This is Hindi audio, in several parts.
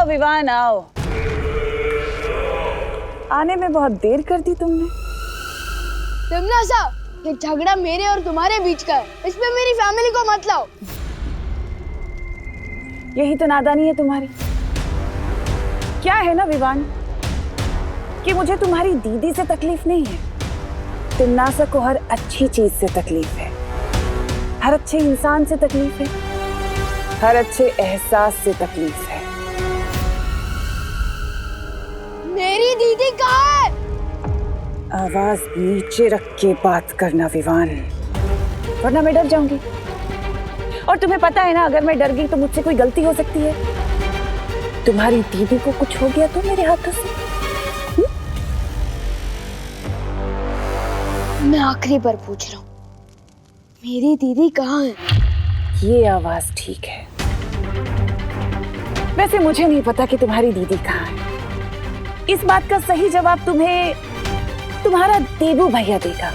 विवान आओ। आने में बहुत देर कर दी तुमने। तमन्ना, ये झगड़ा मेरे और तुम्हारे बीच का है, इसमें मेरी फैमिली को मत लाओ। यही तो नादानी है तुम्हारी। क्या है ना विवान कि मुझे तुम्हारी दीदी से तकलीफ नहीं है, तमन्ना को हर अच्छी चीज से तकलीफ है, हर अच्छे इंसान से तकलीफ है, हर अच्छे एहसास से तकलीफ है। मेरी दीदी कहाँ है? आवाज नीचे रख के बात करना विवान, वरना मैं डर जाऊंगी। और तुम्हें पता है ना, अगर मैं डर गई तो मुझसे कोई गलती हो सकती है। तुम्हारी दीदी को कुछ हो गया तो मेरे हाथों से। मैं आखिरी बार पूछ रहा हूँ, मेरी दीदी कहाँ है? ये आवाज ठीक है। वैसे मुझे नहीं पता कि तुम्हारी दीदी कहाँ है। इस बात का सही जवाब तुम्हें तुम्हारा देबू भैया देगा।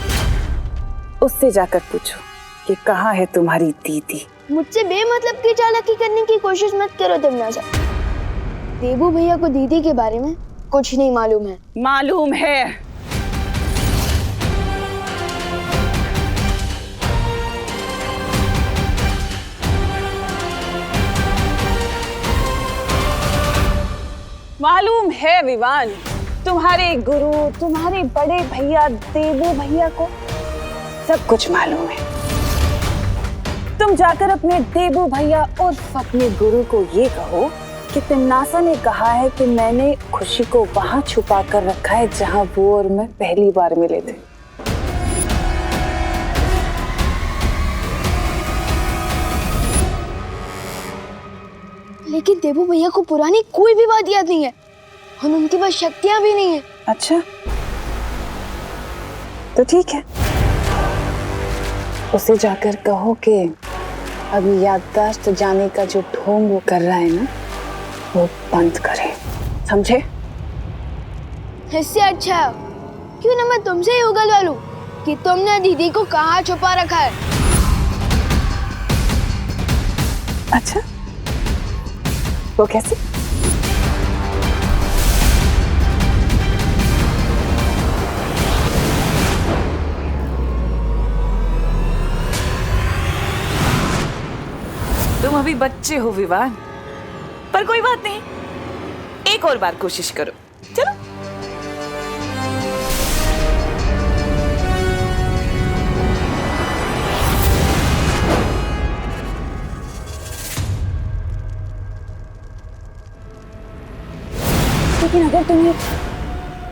उससे जाकर पूछो कि कहाँ है तुम्हारी दीदी। मुझसे बेमतलब की चालाकी करने की कोशिश मत करो तमन्ना। देबू भैया को दीदी के बारे में कुछ नहीं मालूम है। मालूम है। मालूम है विवान, तुम्हारे गुरु, तुम्हारे बड़े भैया देबू भैया को सब कुछ मालूम है। तुम जाकर अपने देबू भैया और अपने गुरु को ये कहो कि तमन्ना ने कहा है कि मैंने खुशी को वहां छुपा कर रखा है जहां वो और मैं पहली बार मिले थे। लेकिन देबू भैया को पुरानी कोई भी बात याद नहीं है और उनके पास शक्तियां भी नहीं है। अच्छा, तो ठीक है, उसे जाकर कहो कि अभी याददाश्त जाने का जो ढोंग वो कर रहा है ना, वो बंद करे, समझे? इससे अच्छा क्यों ना मैं तुमसे ही उगलवा लूं कि तुमने दीदी को कहाँ छुपा रखा है। अच्छा, वो कैसे? तुम अभी बच्चे हो विवान, पर कोई बात नहीं, एक और बार कोशिश करो। चलो। लेकिन अगर तुम्हें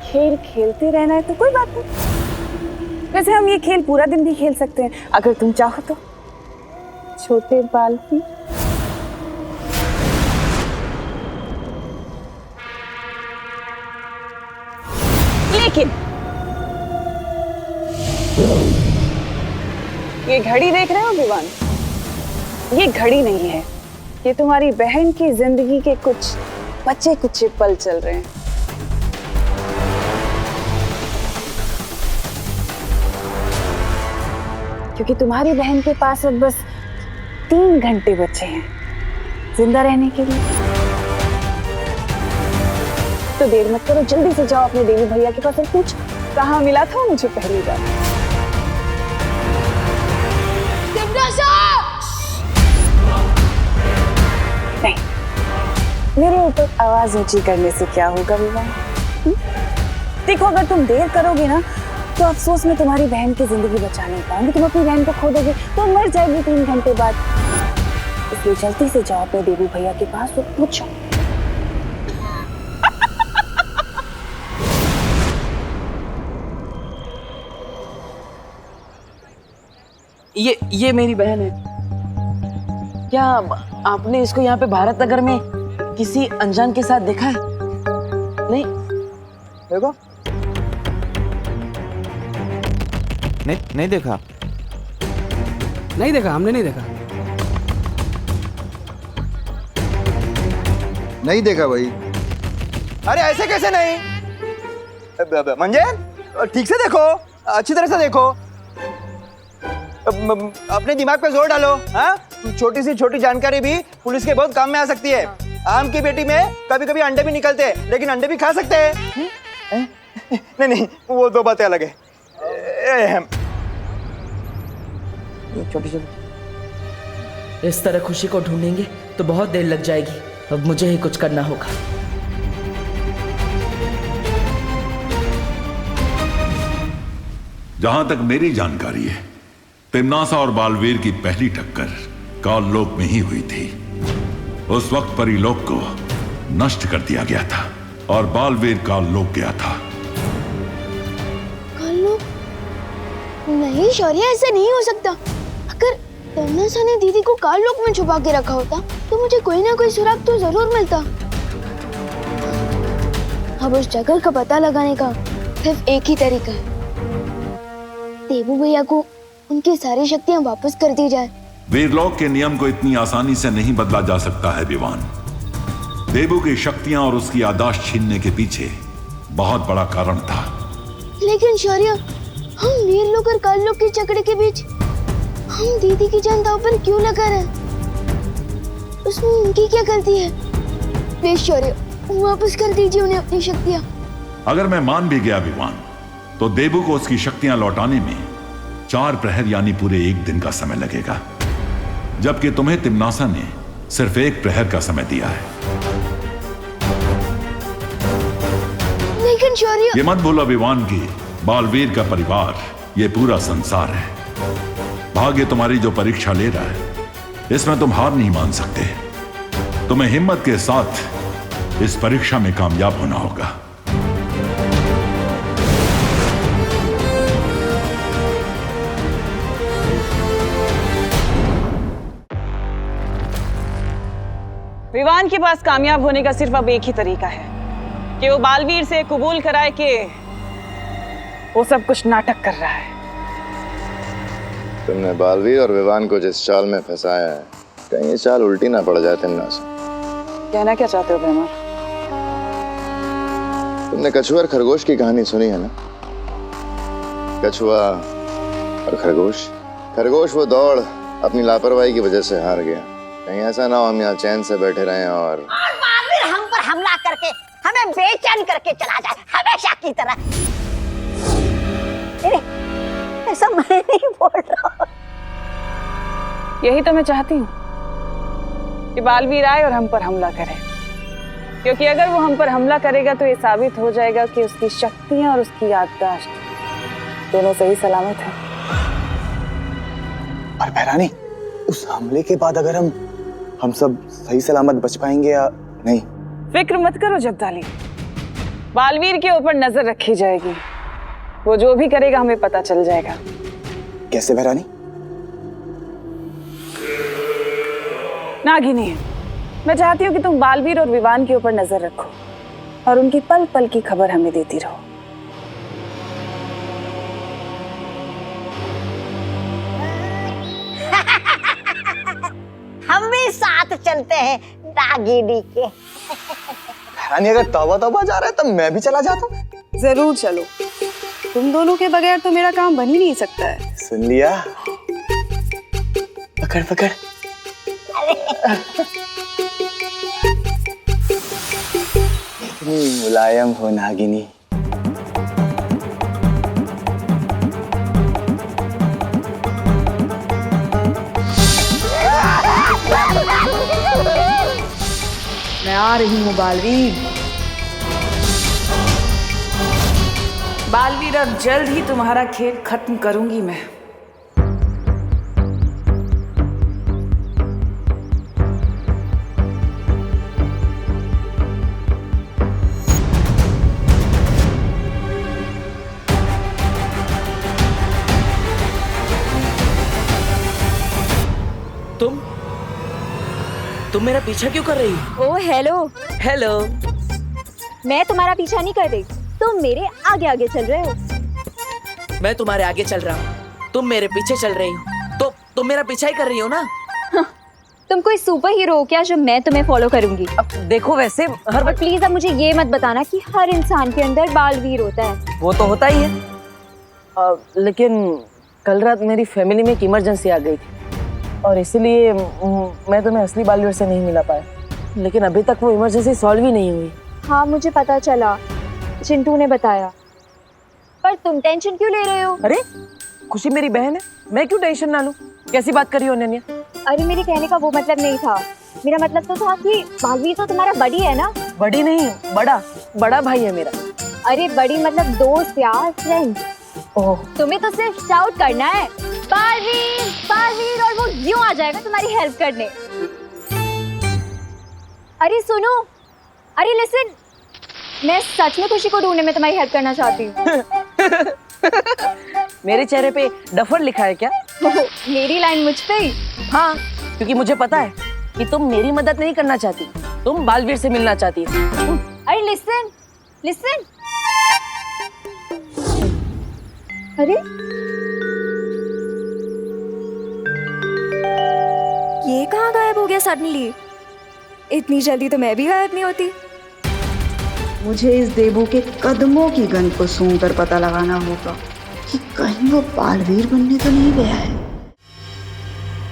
खेल खेलते रहना है तो कोई बात नहीं। वैसे हम ये खेल पूरा दिन भी खेल सकते हैं अगर तुम चाहो तो। छोटे बाल भी। लेकिन ये घड़ी देख रहे हो विवान, ये घड़ी नहीं है, ये तुम्हारी बहन की जिंदगी के कुछ बचे कुछ पल चल रहे हैं। क्योंकि तुम्हारी बहन के पास अब बस 3 घंटे बचे हैं जिंदा रहने के लिए। तो देर मत करो, जल्दी से जाओ अपने देवी भैया के पास और पूछ कहाँ मिला था मुझे पहली बार। नहीं, मेरे ऊपर आवाज ऊंची करने से क्या होगा विवान? देखो, अगर तुम देर करोगे ना तो अफसोस में तुम्हारी बहन की जिंदगी बचा नहीं पाऊंगी। तुम अपनी बहन को खो दोगे तो मर जाएगी 3 घंटे बाद। इसलिए जल्दी से जाओ अपने देवी भैया के पास और पूछो। ये मेरी बहन है। क्या आपने इसको यहाँ पे भारत नगर में किसी अनजान के साथ देखा है? नहीं देखो, नहीं देखा। नहीं देखा, हमने नहीं देखा। नहीं देखा भाई। अरे ऐसे कैसे नहीं? मंजे, ठीक से देखो, अच्छी तरह से देखो, अपने दिमाग पे जोर डालो। हाँ, छोटी सी छोटी जानकारी भी पुलिस के बहुत काम में आ सकती है। आम की पेटी में कभी कभी अंडे भी निकलते हैं, लेकिन अंडे भी खा सकते हैं। नहीं नहीं, वो दो बातें अलग है। छोटी छोटी। इस तरह खुशी को ढूंढेंगे तो बहुत देर लग जाएगी। अब मुझे ही कुछ करना होगा। जहां तक मेरी जानकारी है, तिम्नासा और बालवीर की पहली टक्कर काललोक में ही हुई थी। उस वक्त परीलोक को नष्ट कर दिया गया था और बालवीर काललोक गया था। काललोक? नहीं शौर्य, ऐसा नहीं हो सकता। अगर तिम्नासा ने दीदी को काललोक में छुपा के रखा होता तो मुझे कोई ना कोई सुराग तो जरूर मिलता। अब उस जगह का पता लगाने का सिर्फ एक ही तरीका है, देबू भैया को उनकी सारी शक्तियां वापस कर दी जाए। वीरलोक के नियम को इतनी आसानी से नहीं बदला जा सकता है विवान। देबू की शक्तियां और उसकी याददाश्त छीनने के पीछे बहुत बड़ा कारण था। लेकिन शौर्य, हम वीरलोक और काललोक के झगड़े के बीच हम दीदी की जान दांव पर क्यों लगा रहे? उसमें उनकी क्या गलती है? प्लीज शौर्य, वापस कर दीजिए उन्हें अपनी शक्तियां। अगर मैं मान भी गया विवान, तो देबू को उसकी शक्तियां लौटाने में 4 प्रहर यानी पूरे 1 दिन का समय लगेगा, जबकि तुम्हें तिम्नासा ने सिर्फ 1 प्रहर का समय दिया है। लेकिन शौर्य, ये मत भूलो विवान की बालवीर का परिवार ये पूरा संसार है। भाग्य तुम्हारी जो परीक्षा ले रहा है, इसमें तुम हार नहीं मान सकते। तुम्हें हिम्मत के साथ इस परीक्षा में कामयाब होना होगा। विवान के पास कामयाब होने का सिर्फ अब एक ही तरीका है कि वो बालवीर से कबूल कराए कि वो सब कुछ नाटक कर रहा है। तुमने बालवीर और विवान को जिस चाल में फंसाया है, कहीं ये चाल उल्टी ना पड़ जाए तिम्नासा। कहना क्या चाहते हो बेमर? तुमने कछुआ और खरगोश की कहानी सुनी है ना? कछुआ और खरगोश। खरगोश वो दौड़ अपनी लापरवाही की वजह से हार गया। कहीं ऐसा ना हो हम यहाँ चैन से बैठे रहें और बालवीर हम पर हमला करके हमें बेचैन करके चला जाए हमेशा की तरह। ऐसा मैं नहीं बोल रहा। यही तो मैं चाहती हूँ कि बालवीर आए और हम पर हमला करे, क्योंकि अगर वो हम पर हमला करेगा तो ये साबित हो जाएगा कि उसकी शक्तियां और उसकी याददाश्त दोनों सही सलामत है। पर भैरानी, उस हमले के बाद अगर हम सब सही सलामत बच पाएंगे या नहीं? फिक्र मत करो जब्दाली, बालवीर के ऊपर नजर रखी जाएगी। वो जो भी करेगा हमें पता चल जाएगा। कैसे भैरानी? नागिनी, मैं चाहती हूँ कि तुम बालवीर और विवान के ऊपर नजर रखो और उनकी पल पल की खबर हमें देती रहो। हम भी साथ चलते हैं नागिनी के। भैरानी, अगर तौबा तौबा जा रहा है तो मैं भी चला जाता हूँ। जरूर चलो, तुम दोनों के बगैर तो मेरा काम बन ही नहीं सकता है। सुन लिया? पकड़ पकड़। इतनी मुलायम हो नागिनी। मैं आ रही हूँ बालवीर। बालवीर, अब जल्द ही तुम्हारा खेल खत्म करूंगी मैं। तुम मेरा पीछा क्यों कर रही हो? ओ हेलो। हेलो। मैं तुम्हारा पीछा नहीं कर रही, तुम मेरे आगे आगे चल रहे हो। मैं तुम्हारे आगे चल रहा हूँ, तुम मेरे पीछे चल रही हो, तो तुम मेरा पीछा ही कर रही हो ना? तुम कोई सुपर हीरो हो क्या जो मैं तुम्हें फॉलो करूंगी? अब देखो, वैसे हर और प्लीज अब मुझे ये मत बताना कि हर इंसान के अंदर बालवीर होता है। वो तो होता ही है, लेकिन कल रात मेरी फैमिली में एक इमरजेंसी आ गई थी और इसीलिए मैं तुम्हें असली बालवीर से नहीं मिला पाया। लेकिन अभी तक वो इमरजेंसी सॉल्व ही नहीं हुई। हाँ मुझे पता चला, चिंटू ने बताया। पर तुम टेंशन क्यों ले रहे हो? अरे खुशी मेरी बहन है, मैं क्यों टेंशन ना लूं? कैसी बात करी हो अनन्या? अरे मेरे कहने का वो मतलब नहीं था, मेरा मतलब तो था कि बालवीर तो तुम्हारा बड़ी है ना। बड़ी नहीं, बड़ा भाई है मेरा। अरे बड़ी मतलब दोस्त यार, फ्रेंड। ओह, तुम्हें तो सिर्फ शाउट करना है बालवीर बालवीर और वो यूं आ जाएगा तुम्हारी हेल्प करने। अरे सुनो, अरे लिसन, मैं सच में खुशी को ढूंढने में तुम्हारी हेल्प करना चाहती हूँ। मेरे चेहरे पे डफर लिखा है क्या? मेरी लाइन मुझ पे ही। हाँ, क्योंकि मुझे पता है कि तुम मेरी मदद नहीं करना चाहती, तुम बालवीर से मिलना चाहती हो। अरे लिसन लिसन, अरे ये कहाँ गायब हो गया सडनली? इतनी जल्दी तो मैं भी गायब नहीं होती। मुझे इस देबू के कदमों की गंध को सूंघकर पता लगाना होगा कि कहीं वो बालवीर बनने तो नहीं गया है।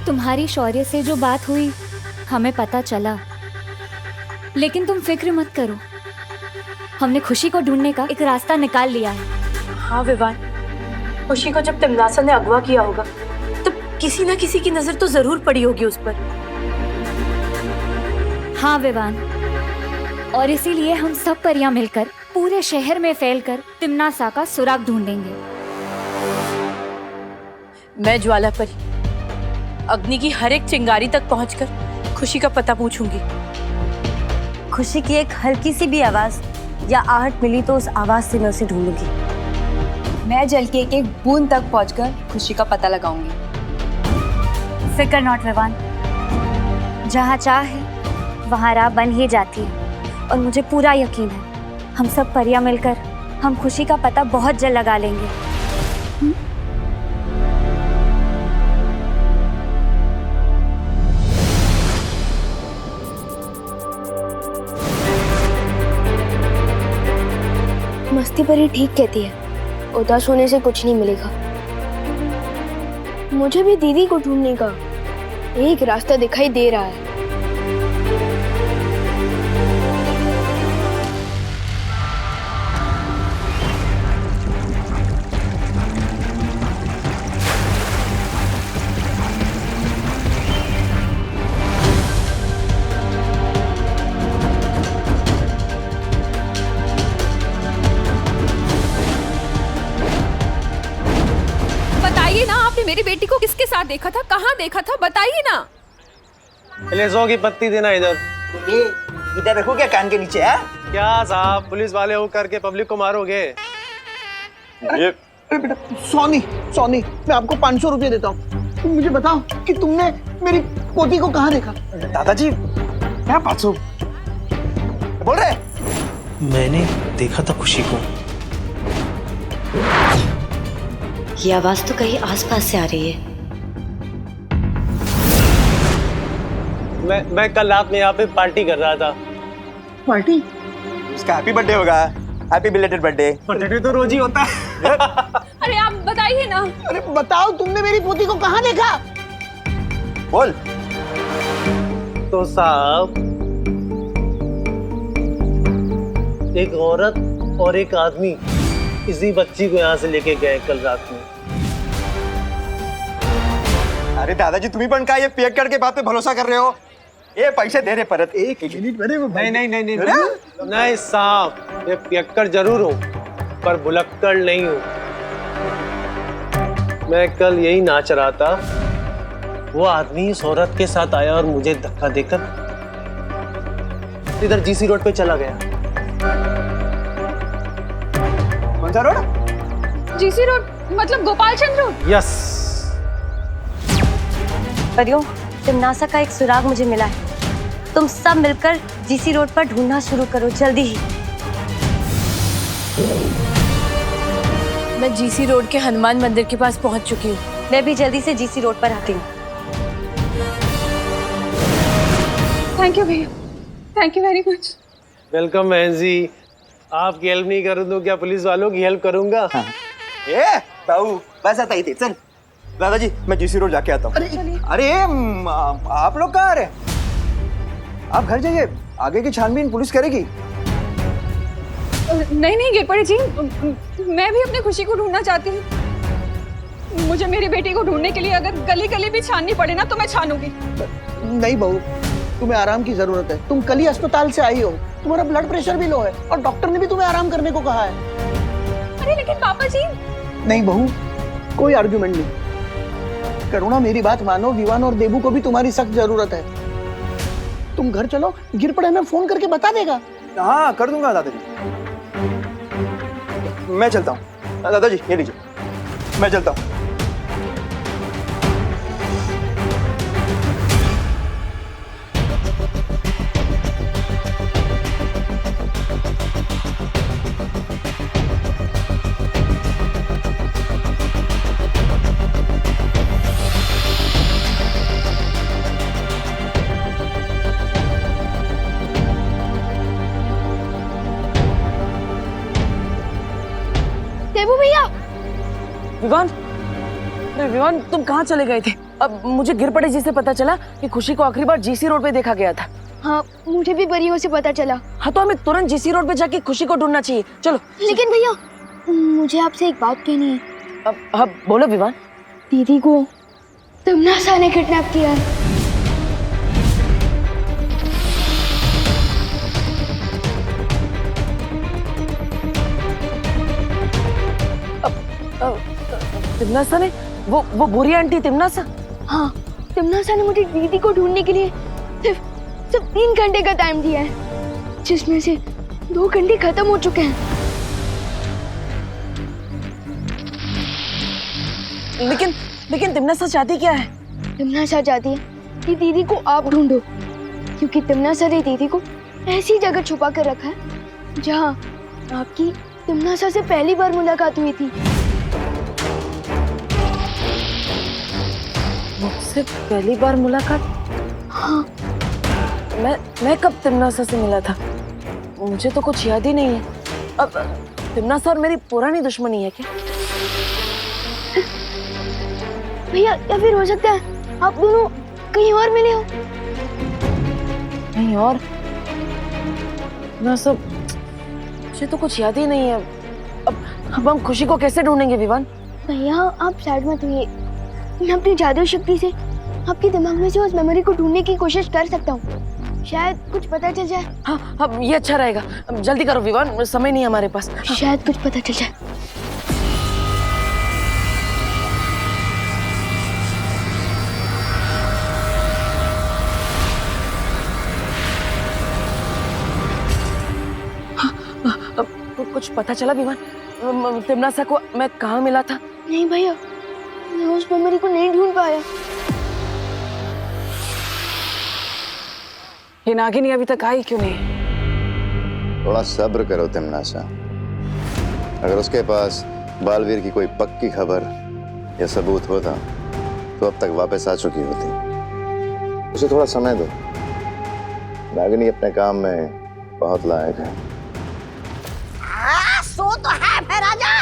तुम्हारी शौर्य से जो बात हुई हमें पता चला, लेकिन तुम फिक्र मत करो, हमने खुशी को ढूंढने का एक रास्ता निकाल लिया है। हाँ विवान, खुशी को जब तिमनासा ने अगवा किया होगा तो किसी न किसी की नजर तो जरूर पड़ी होगी उस पर। हाँ विवान, और इसीलिए हम सब परियां मिलकर पूरे शहर में फैलकर तिमनासा का सुराग ढूंढेंगे। मैं ज्वाला परी अग्नि की हर एक चिंगारी तक पहुंचकर खुशी का पता पूछूंगी। खुशी की एक हल्की सी भी आवाज या आहट मिली तो उस आवाज से मैं उसे ढूंढूंगी। मैं जल के एक बूंद तक पहुंचकर खुशी का पता लगाऊंगी। फिकर नॉट विवान, जहाँ चाह है वहाँ राह बन ही जाती है, और मुझे पूरा यकीन है हम सब परियां मिलकर हम खुशी का पता बहुत जल्द लगा लेंगे। मस्ती परी ठीक कहती है, उदास होने से कुछ नहीं मिलेगा। मुझे भी दीदी को ढूंढने का एक रास्ता दिखाई दे रहा है। बताइए ना, आपने मेरी बेटी को किसके साथ देखा था, कहाँ देखा था, बताइए ना। एलेजो की पत्ती देना इधर। ये इधर रखो क्या कान के नीचे? है क्या साहब, पुलिस वाले हो करके पब्लिक को मारोगे? अरे बेटा, सोनी मैं आपको 500 रुपये देता हूँ, तुम मुझे बताओ कि तुमने मेरी पोती को कहाँ देखा? दादाजी क्या 500 बोल रहे? मैंने देखा था खुशी को। ये आवाज तो कहीं आसपास से आ रही है। मैं कल रात में यहाँ पे पार्टी कर रहा था। पार्टी? उसका हैप्पी बर्थडे होगा। Happy belated birthday. बर्थडे तो रोज ही होता है। अरे आप बताइए ना। अरे बताओ, तुमने मेरी पोती को कहाँ देखा? बोल। तो साहब, एक औरत और एक आदमी इसी बच्ची को यहाँ से लेके गए कल रात में। अरे दादाजी, तुम्ही पण काय ये पियक्कड़ के बात पे भरोसा कर रहे हो? ये पैसे दे रहे परत। एक मिनट मेरे में। नहीं साहब, ये पियक्कड़ जरूर हूँ पर भुलक्कड़ नहीं हूँ। मैं कल यही नाच रहा था, वो आदमी इस औरत के साथ आया और मुझे धक्का देकर इधर जीसी रोड पे चला गया। कौन सा रोड? जीसी रोड मतलब गोपाल चंद्र रोड? यस। परियों, तिमनासा का एक सुराग मुझे मिला है, तुम सब मिलकर जीसी रोड पर ढूंढना शुरू करो जल्दी ही। मैं जीसी रोड के हनुमान मंदिर के पास पहुंच चुकी हूँ। मैं भी जल्दी से जीसी रोड पर आती हूँ। थैंक यू भैया, thank you very much. Welcome बहन जी। आपकी हेल्प नहीं करूँ तो क्या पुलिस वालों की हेल्प करूंगा? ए बाबू, बस आता ही थे। चल दादाजी, मैं जीसी रोड जाके आता हूँ। अरे आप लोग कहाँ आ रहे? आप घर जाइए, आगे की छानबीन पुलिस करेगी। नहीं नहीं गिरपड़े जी, मैं भी अपनी खुशी को ढूंढना चाहती हूँ। मुझे मेरी बेटी को ढूंढने के लिए अगर गली गली भी छाननी पड़े ना तो मैं छानूंगी। नहीं बहू, तुम्हें आराम की जरूरत है। तुम कल ही अस्पताल से आई हो, तुम्हारा ब्लड प्रेशर भी लो है और डॉक्टर ने भी तुम्हें आराम करने को कहा है। अरे लेकिन पापा जी। नहीं बहू, कोई आर्गुमेंट नहीं। करुणा मेरी बात मानो, विवान और देबू को भी तुम्हारी सख्त जरूरत है। तुम घर चलो, गिरपड़े में फोन करके बता देगा। हाँ कर दूंगा दादाजी। मैं चलता हूँ दादाजी, ये लीजिए, मैं चलता हूँ। देबू भैया। विवान, अरे विवान तुम कहाँ चले गए थे? अब मुझे गिरपड़े जी से पता चला कि खुशी को आखिरी बार जीसी रोड पे देखा गया था। हाँ, मुझे भी परियों से पता चला। हाँ तो हमें तुरंत जीसी रोड पे जाके खुशी को ढूंढना चाहिए। चलो। लेकिन भैया, मुझे आपसे एक बात कहनी है। अब बोलो विवान। दीदी को तमन्ना ने किडनैप किया है। तिमनासा ने? वो बुरी आंटी तिमनासा? हाँ, तिमनासा ने मुझे दीदी को ढूंढने के लिए सिर्फ 3 घंटे का टाइम दिया है, जिसमें से 2 घंटे खत्म हो चुके हैं। लेकिन तिमनासा चाहती क्या है? तिमनासा चाहती है कि दीदी को आप ढूंढो, क्योंकि तिमनासा ने दीदी को ऐसी जगह छुपा कर रखा है जहाँ आपकी तिमनासा से पहली बार मुलाकात हुई थी। मुझसे पहली बार मुलाकात? हाँ। मैं कब तिमनासा से मिला था? मुझे तो कुछ याद ही नहीं है। अब तिमनासा और मेरी पुरानी दुश्मनी है क्या? भैया, या फिर हो सकता है आप दोनों कहीं और मिले हो। कहीं और? ना सब, मुझे तो कुछ याद ही नहीं है। अब हम खुशी को कैसे ढूंढेंगे विवान? भैया आप साइड मत होइए, मैं अपनी जादू शक्ति से आपके दिमाग में से उस मेमोरी को ढूंढने की कोशिश कर सकता हूँ। शायद कुछ पता चल जाए। हाँ, ये अच्छा रहेगा। जल्दी करो विवान, समय नहीं है हमारे पास। शायद कुछ पता चल जाए। कुछ पता चला विवान? तिमनासा को मैं कहाँ मिला था? नहीं भैया, मैं उस मेमोरी को नहीं ढूंढ पाया। ये नागिनी अभी तक आई क्यों नहीं? थोड़ा सब्र करो तिमनासा। अगर उसके पास बालवीर की कोई पक्की खबर या सबूत होता तो अब तक वापस आ चुकी होती। उसे थोड़ा समय दो। नागिनी अपने काम में बहुत लायक है। हाँ, सो तो है फिर राजा।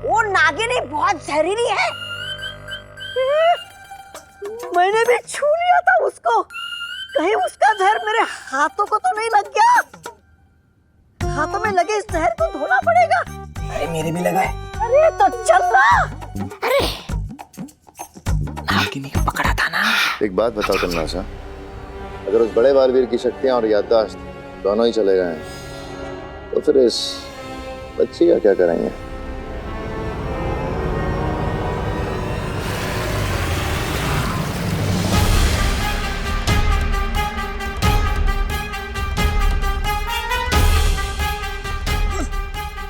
वो नागिनी बहुत जहरीली है। मैंने भी छू लिया था उसको। कहीं उसका जहर मेरे हाथों को तो नहीं लग गया? हाथों में लगे इस जहर को धोना पड़ेगा। अरे मेरे भी लगा है। अरे तो चल रहा। अरे नागिनी को पकड़ा था ना। एक बात बताओ तिमनासा, अगर उस बड़े बालवीर की शक्तियां और याददाश्त दोनों ही चले गए तो फिर इस बच्ची का क्या करेंगे?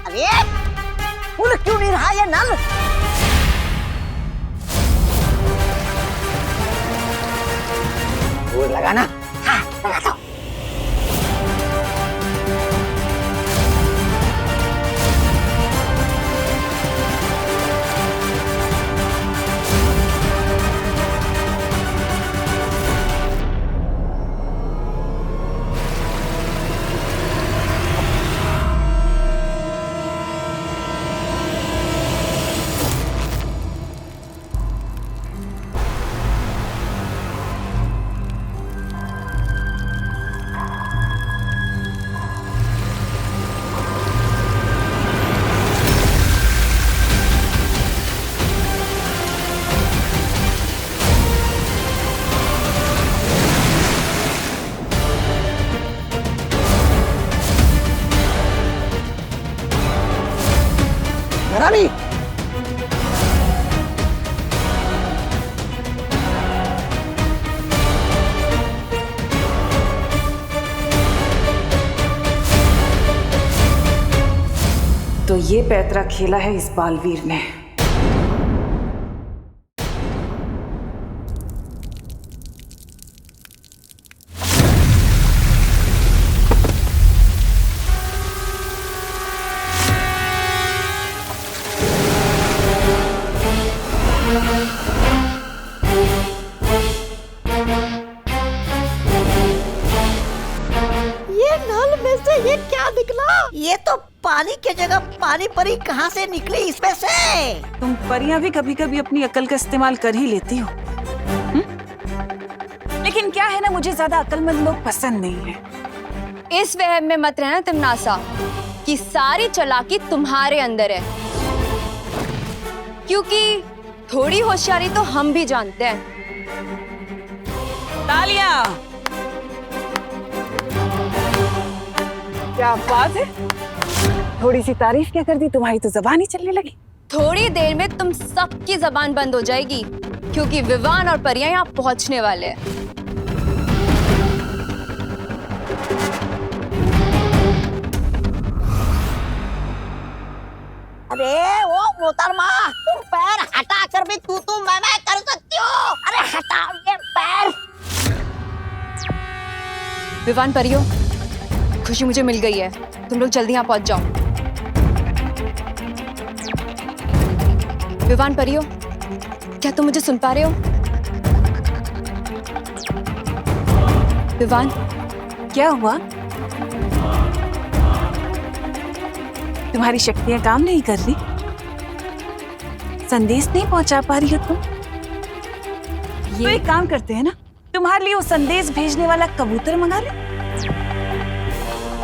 अरे खुल क्यों नहीं रहा ये नल? वो लगाना। हाँ, लगाता हूँ। तो ये पैतरा खेला है इस बालवीर ने। ये नल में से ये क्या निकला? ये तो पानी की जगह पानी परी कहाँ से निकली इसमें से? तुम परियां भी कभी कभी अपनी अकल का इस्तेमाल कर ही लेती हो। लेकिन क्या है ना, मुझे ज्यादा अकलमंद लोग पसंद नहीं है। इस वहम में मत रहना तिमनासा कि सारी चालाकी तुम्हारे अंदर है, क्योंकि थोड़ी होशियारी तो हम भी जानते हैं। तालियां! क्या बात है, थोड़ी सी तारीफ क्या कर दी, तुम्हारी तो जबान ही चलने लगी। थोड़ी देर में तुम सबकी जबान बंद हो जाएगी, क्योंकि विवान और परियां यहाँ पहुंचने वाले हैं। अरे वो मोहतरमा, तुम पैर हटा कर भी तू मैं कर सकती हो। अरे हटाओ ये पैर। विवान परियो, खुशी मुझे मिल गई है, तुम लोग जल्दी यहाँ पहुंच जाओ। विवान परियो, क्या तुम मुझे सुन पा रहे हो? विवान, क्या हुआ? तुम्हारी शक्तियां काम नहीं कर रही? संदेश नहीं पहुंचा पा रही हो तुम? तो एक काम करते हैं ना, तुम्हारे लिए वो संदेश भेजने वाला कबूतर मंगा ले।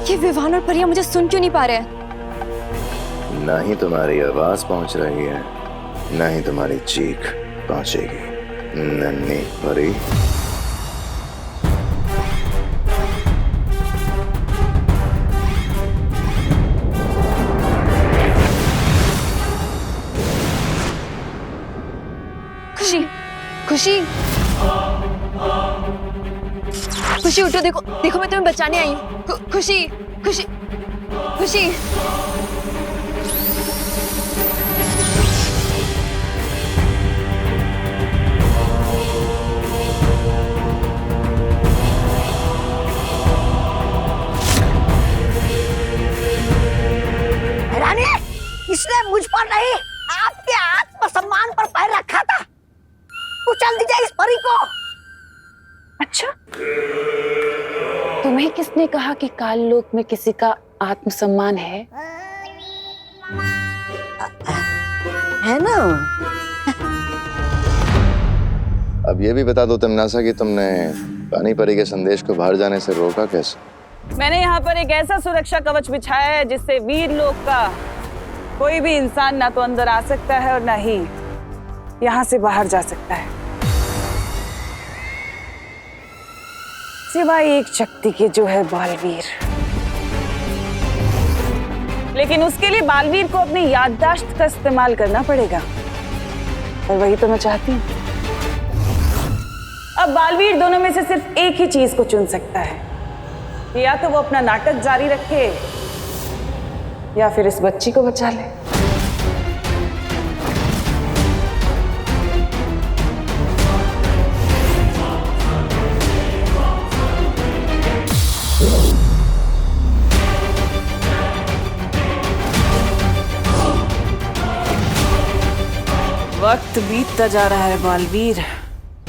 ये विवान और परिया मुझे सुन क्यों नहीं पा रहे? ना ही तुम्हारी आवाज पहुंच रही है, ना ही तुम्हारी चीख पहुंचेगी। नन्ही परी, खुशी, खुशी, खुशी उठो, देखो देखो मैं तुम्हें बचाने आई हूँ। खुशी, खुशी, खुशी। रानी, इसने मुझ पर नहीं आपके आत्मसम्मान पर पैर रखा था। कुचल दीजिए इस परी को। अच्छा, तुम्हें किसने कहा कि काल लोक में किसी का आत्मसम्मान है? है ना? अब ये भी बता दो तिमनासा कि तुमने पानी परी के संदेश को बाहर जाने से रोका कैसे? मैंने यहाँ पर एक ऐसा सुरक्षा कवच बिछाया है जिससे वीर लोक का कोई भी इंसान ना तो अंदर आ सकता है और ना ही यहाँ से बाहर जा सकता है, सिवाय एक शक्ति के जो है बालवीर। लेकिन उसके लिए बालवीर को अपनी याददाश्त का इस्तेमाल करना पड़ेगा, और वही तो मैं चाहती हूँ। अब बालवीर दोनों में से सिर्फ एक ही चीज को चुन सकता है, या तो वो अपना नाटक जारी रखे या फिर इस बच्ची को बचा ले। वक्त बीतता जा रहा है बालवीर।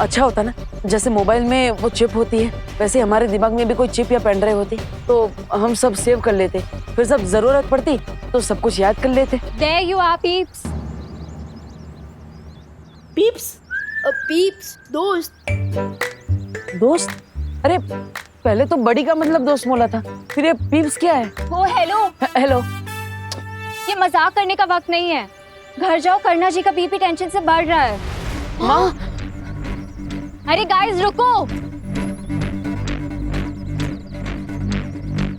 अच्छा होता ना, जैसे मोबाइल में वो चिप होती है, वैसे हमारे दिमाग में भी कोई चिप या पेन ड्राइव होती तो हम सब सेव कर लेते, फिर जब जरूरत पड़ती तो सब कुछ याद कर लेते। There you are, peeps. Peeps? Peeps, दोस्त। दोस्त? अरे पहले तो बड़ी का मतलब दोस्त बोला था, फिर ये पीप्स क्या है? ओ हेलो। हेलो। ये मजाक करने का वक्त नहीं है, घर जाओ, करना जी का बीपी टेंशन से बढ़ रहा है। माँ, अरे गाइस रुको,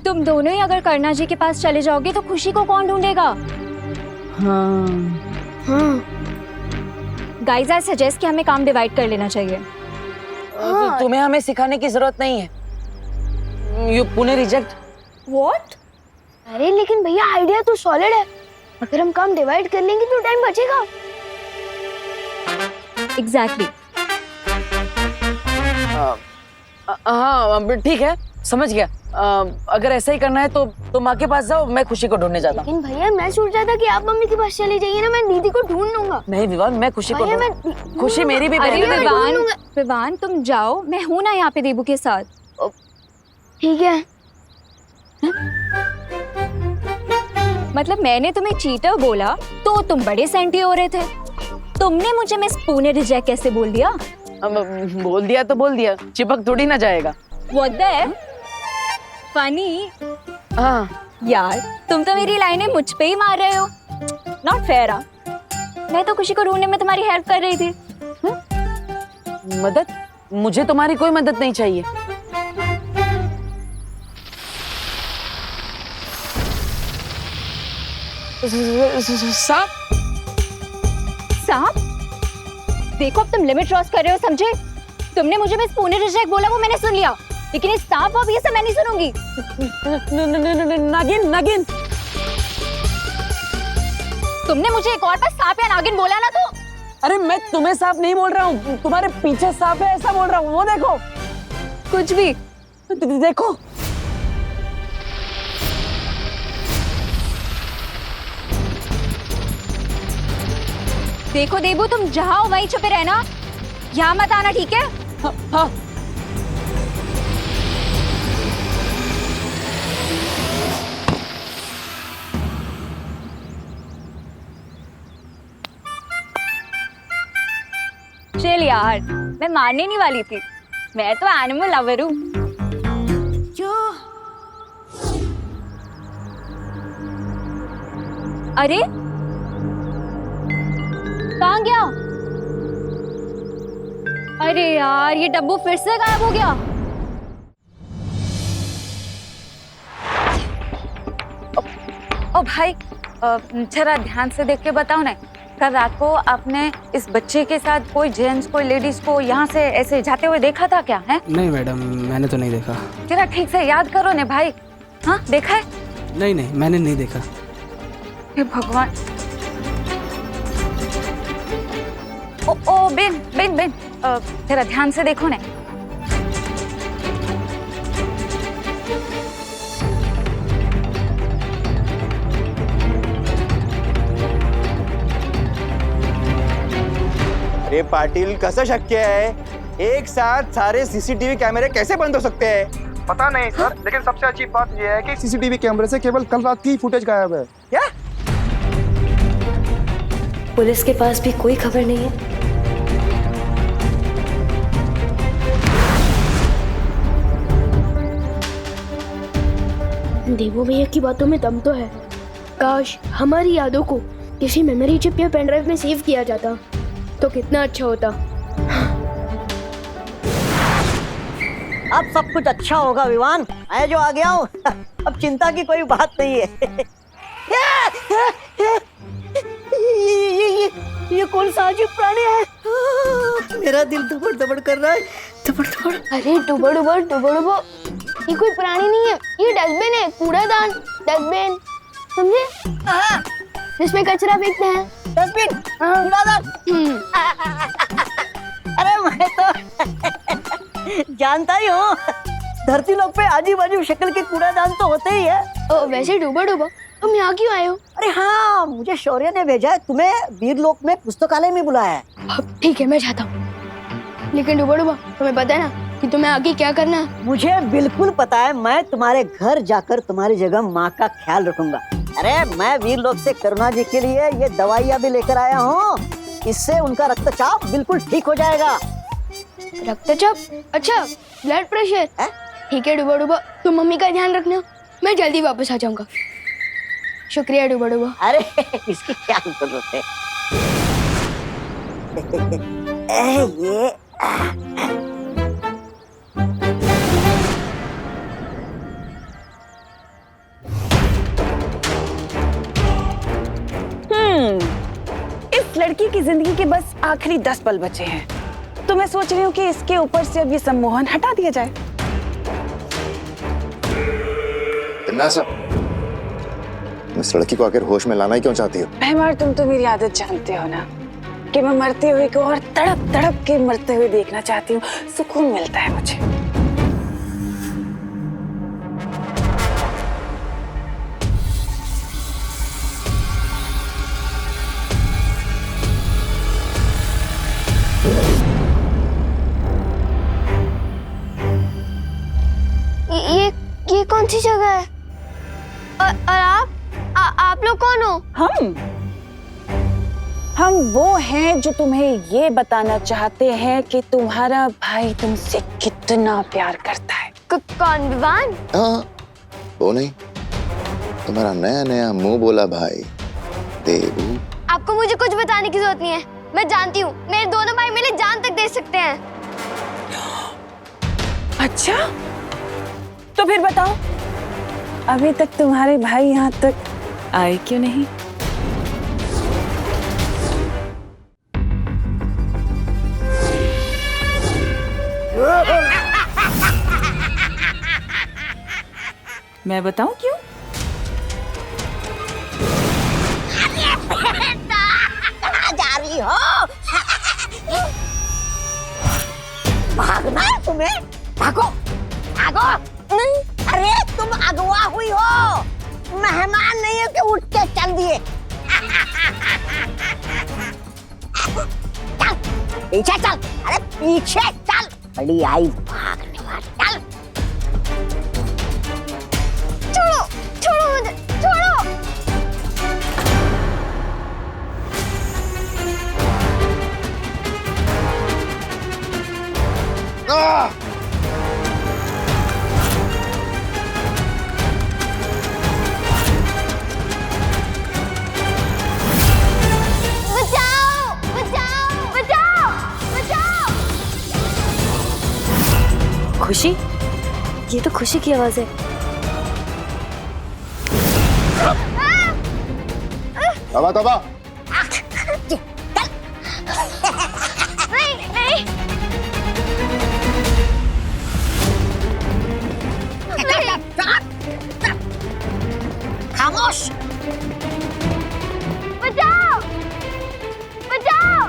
तुम दोनों ही अगर करना जी के पास चले जाओगे तो खुशी को कौन ढूंढेगा? हाँ। गाइस आई सजेस्ट कि हमें काम डिवाइड कर लेना चाहिए। तो तुम्हें हमें सिखाने की जरूरत नहीं है। You Pune reject. व्हाट? अरे लेकिन भैया आइडिया तो सॉलिड है। अगर हम काम डिवाइड कर लेंगे तो टाइम बचेगा। एग्जैक्टली। हाँ ठीक है, समझ गया। अगर ऐसा ही करना है तो तुम माँ के पास जाओ, मैं खुशी को ढूंढने जाता हूँ। लेकिन भैया मैं सोच रहा था कि आप मम्मी के पास चले जाइए ना, मैं दीदी को ढूंढ लूंगा। नहीं विवान, मैं खुशी को खुशी मेरी भी अरे बहन है। विवान तुम जाओ, मैं हूं ना यहाँ पे देबू के साथ। ठीक है। मतलब मैंने तुम्हें चीटर बोला तो तुम बड़े सेंटी हो रहे थे। तुमने मुझे मिस पुणे रिजेक्ट कैसे बोल दिया? बोल दिया तो बोल दिया, चिपक थोड़ी ना जाएगा। What the funny. हाँ यार तुम तो मेरी लाइनें मुझ पे ही मार रहे हो। Not fair. मैं तो खुशी को ढूंढने में तुम्हारी हेल्प कर रही थी। मदद? मुझे तुम्हारी कोई मदद नहीं चाहिए। सांप? सांप? देखो अब तुम लिमिट क्रॉस कर रहे हो, समझे? तुमने मुझे बस पुणे रिजेक्ट बोला, वो मैंने सुन लिया, लेकिन इस सांप अब ये सब मैं नहीं सुनूंगी। नागिन नागिन। तुमने मुझे एक और बार सांप या नागिन बोला ना तो। अरे मैं तुम्हें सांप नहीं बोल रहा हूँ, तुम्हारे पीछे सांप है ऐसा बोल रहा हूँ। वो देखो। कुछ भी देखो। देखो देबू, तुम जहाँ हो वहीं छुपे रहना, यहाँ मत आना, ठीक है? हाँ। चल यार, मैं मारने नहीं वाली थी, मैं तो एनिमल लवर हूँ। अरे कहाँ गया? अरे यार ये डब्बू फिर से गायब हो गया। ओ भाई, जरा ध्यान से देख के बताओ ना, कल रात को आपने इस बच्चे के साथ कोई जेंट्स कोई लेडीज को यहाँ से ऐसे जाते हुए देखा था क्या? है नहीं मैडम, मैंने तो नहीं देखा। जरा ठीक से याद करो ने भाई। हाँ देखा है? नहीं नहीं, मैंने नहीं देखा। हे भगवान। ओ बेन बेन बेन, जरा ध्यान से देखो ने। अरे पाटिल, कसं शक्य है? एक साथ सारे सीसीटीवी कैमरे कैसे बंद हो सकते हैं? पता नहीं सर, लेकिन सबसे अच्छी बात यह है कि सीसीटीवी कैमरे से केवल कल रात की फुटेज गायब है। क्या? पुलिस के पास भी कोई खबर नहीं है। देवो भैया की बातों में दम तो है। काश हमारी यादों को किसी मेमोरी चिप या पेन ड्राइव में सेव किया जाता तो कितना अच्छा होता। अब सब कुछ अच्छा होगा विवान, मैं जो आ गया हूँ। अब चिंता की कोई बात नहीं है। ये कौन सा अजीब प्राणी है? मेरा दिल धड़बड़ धड़बड़ कर रहा है, धड़बड़ धड़बड़। अरे डुबो डुबो डुबो डुबो, ये कोई प्राणी नहीं है, ये डस्टबिन है, कूड़ादान। डस्टबिन समझे? इसमें कचरा फेंकते हैं। डस्टबिन, कूड़ादान। अरे मैं तो जानता ही हूँ, धरती लोक पे आजू बाजू शक्ल के कूड़ादान तो होते ही है। वैसे डुबो डुबो, तुम यहाँ क्यों आए हो? अरे हाँ, मुझे शौर्य ने भेजा है, तुम्हें वीरलोक में पुस्तकालय में बुलाया है। ठीक है, मैं जाता हूँ। लेकिन डुबो डुबो, तुम्हें पता है ना कि तुम्हें आगे क्या करना है? मुझे बिल्कुल पता है, मैं तुम्हारे घर जाकर तुम्हारी जगह माँ का ख्याल रखूंगा। अरे मैं वीरलोक से करुणा जी के लिए ये दवाइयाँ भी लेकर आया हूँ, इससे उनका रक्तचाप बिल्कुल ठीक हो जाएगा। रक्तचाप? अच्छा, ब्लड प्रेशर। ठीक है डुबो डुबो, तुम मम्मी का ध्यान रखना, मैं जल्दी वापस आ जाऊंगा। शुक्रिया डुबो डुबो। अरे इसकी क्या जरूरत है? ये इस लड़की की जिंदगी के बस आखिरी 10 पल बचे हैं, तो मैं सोच रही हूँ कि इसके ऊपर से अब ये सम्मोहन हटा दिया जाए। इस लड़की को आखिर होश में लाना ही क्यों चाहती हो? भैमार, तुम तो मेरी आदत जानते हो ना कि मैं मरते हुए को और तड़प तड़प के मरते हुए देखना चाहती हूँ। सुकून मिलता है मुझे। ये कौन सी जगह है? और आप लोग कौन हो? हम वो हैं जो तुम्हें ये बताना चाहते हैं कि तुम्हारा भाई तुमसे कितना प्यार करता है। कौन, विवान? हाँ, वो नहीं, तुम्हारा नया नया मुंह बोला भाई देबू। आपको मुझे कुछ बताने की जरूरत नहीं है, मैं जानती हूँ मेरे दोनों भाई मेरे जान तक दे सकते हैं। अच्छा, तो फिर बताओ, अभी तक तुम्हारे भाई यहाँ तक आए क्यों नहीं? मैं बताऊं क्यों? कहाँ जा रही हो? भागना है तुम्हें? भागो, भागो। नहीं, अरे तुम अगवा हुई हो, मेहमान नहीं हो कि उठ के चल दिए। चल पीछे चल, अरे पीछे चल, बड़ी आई भागने वाली। चल, छोड़ो, छोड़ो मुझे, छोड़ो। बचाओ, बचाओ, बचाओ, बचाओ। खुशी, ये तो खुशी की आवाज है। तबा तबा। नहीं, नहीं। खामोश। बचाओ, बचाओ।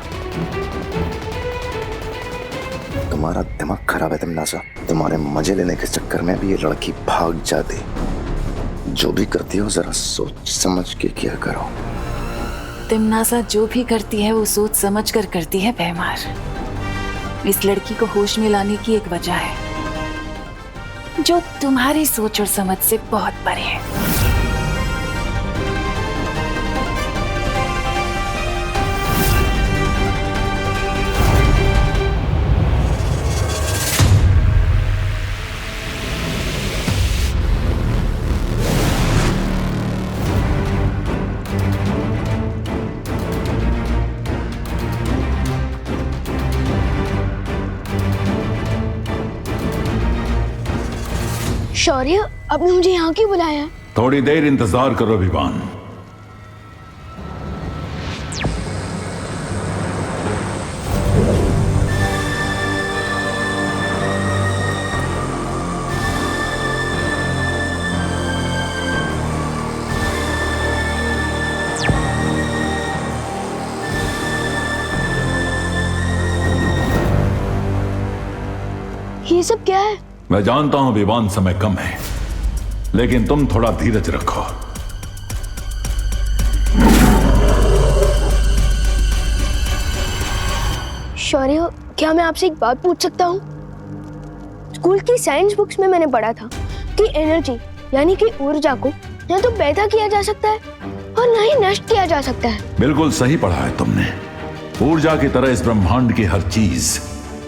तुम्हारा दिमाग खराब है तिमनासा। तुम्हारे मजे लेने के चक्कर में भी ये लड़की भाग जाती। जो भी करती हो जरा सोच समझ के किया करो। तिमनासा जो भी करती है वो सोच समझ कर करती है भैमार। इस लड़की को होश में लाने की एक वजह है जो तुम्हारी सोच और समझ से बहुत परे है। शौर्य, आपने मुझे यहाँ क्यों बुलाया? थोड़ी देर इंतजार करो विवान। ये सब क्या है? मैं जानता हूं विवान समय कम है, लेकिन तुम थोड़ा धीरज रखो। शौर्य, क्या मैं आपसे एक बात पूछ सकता हूँ? स्कूल की साइंस बुक्स में मैंने पढ़ा था कि एनर्जी यानी कि ऊर्जा को न तो पैदा किया जा सकता है और न ही नष्ट किया जा सकता है। बिल्कुल सही पढ़ा है तुमने। ऊर्जा की तरह इस ब्रह्मांड की हर चीज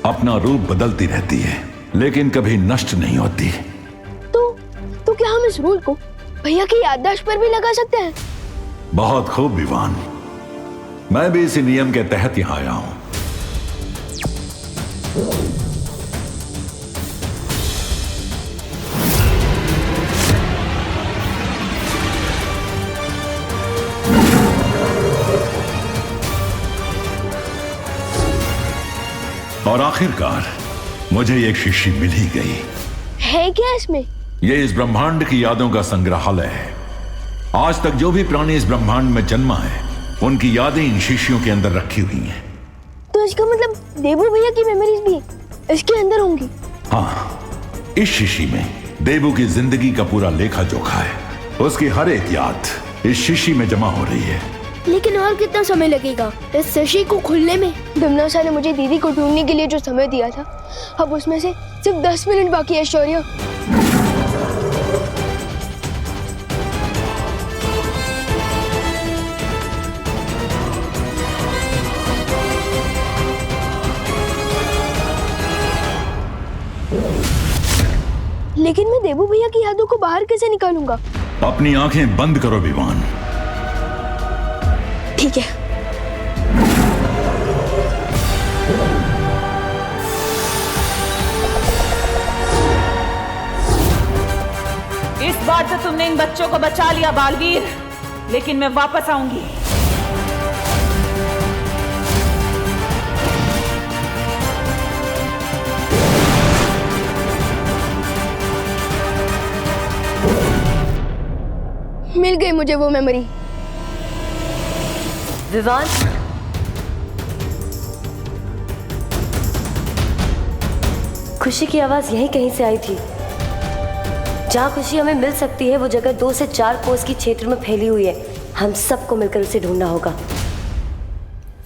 अपना रूप बदलती रहती है, लेकिन कभी नष्ट नहीं होती। तो क्या हम इस रूल को भैया की याददाश्त पर भी लगा सकते हैं? बहुत खूब विवान, मैं भी इसी नियम के तहत यहां आया हूं। और आखिरकार मुझे एक शीशी मिल ही गई। है क्या इसमें? ये इस ब्रह्मांड की यादों का संग्रहालय है। आज तक जो भी प्राणी इस ब्रह्मांड में जन्मा है उनकी यादें इन शीशियों के अंदर रखी हुई हैं। तो इसका मतलब देबू भैया की मेमोरीज भी इसके अंदर होंगी? हाँ, इस शीशी में देबू की जिंदगी का पूरा लेखा जोखा है। उसकी हर एक याद इस शीशी में जमा हो रही है। लेकिन और कितना समय लगेगा इस शीशी को खुलने में? दमनासा ने मुझे दीदी को ढूंढने के लिए जो समय दिया था, अब उसमें से सिर्फ 10 मिनट बाकी है शौर्य। लेकिन मैं देबू भैया की यादों को बाहर कैसे निकालूंगा? अपनी आंखें बंद करो विवान। ठीक है। इस बार तो तुमने इन बच्चों को बचा लिया बालवीर, लेकिन मैं वापस आऊंगी। मिल गई मुझे वो मेमोरी। विवान, खुशी की आवाज यहीं कहीं से आई थी। जहाँ खुशी हमें मिल सकती है वो जगह 2 से 4 कोस की क्षेत्र में फैली हुई है। हम सबको मिलकर उसे ढूंढना होगा।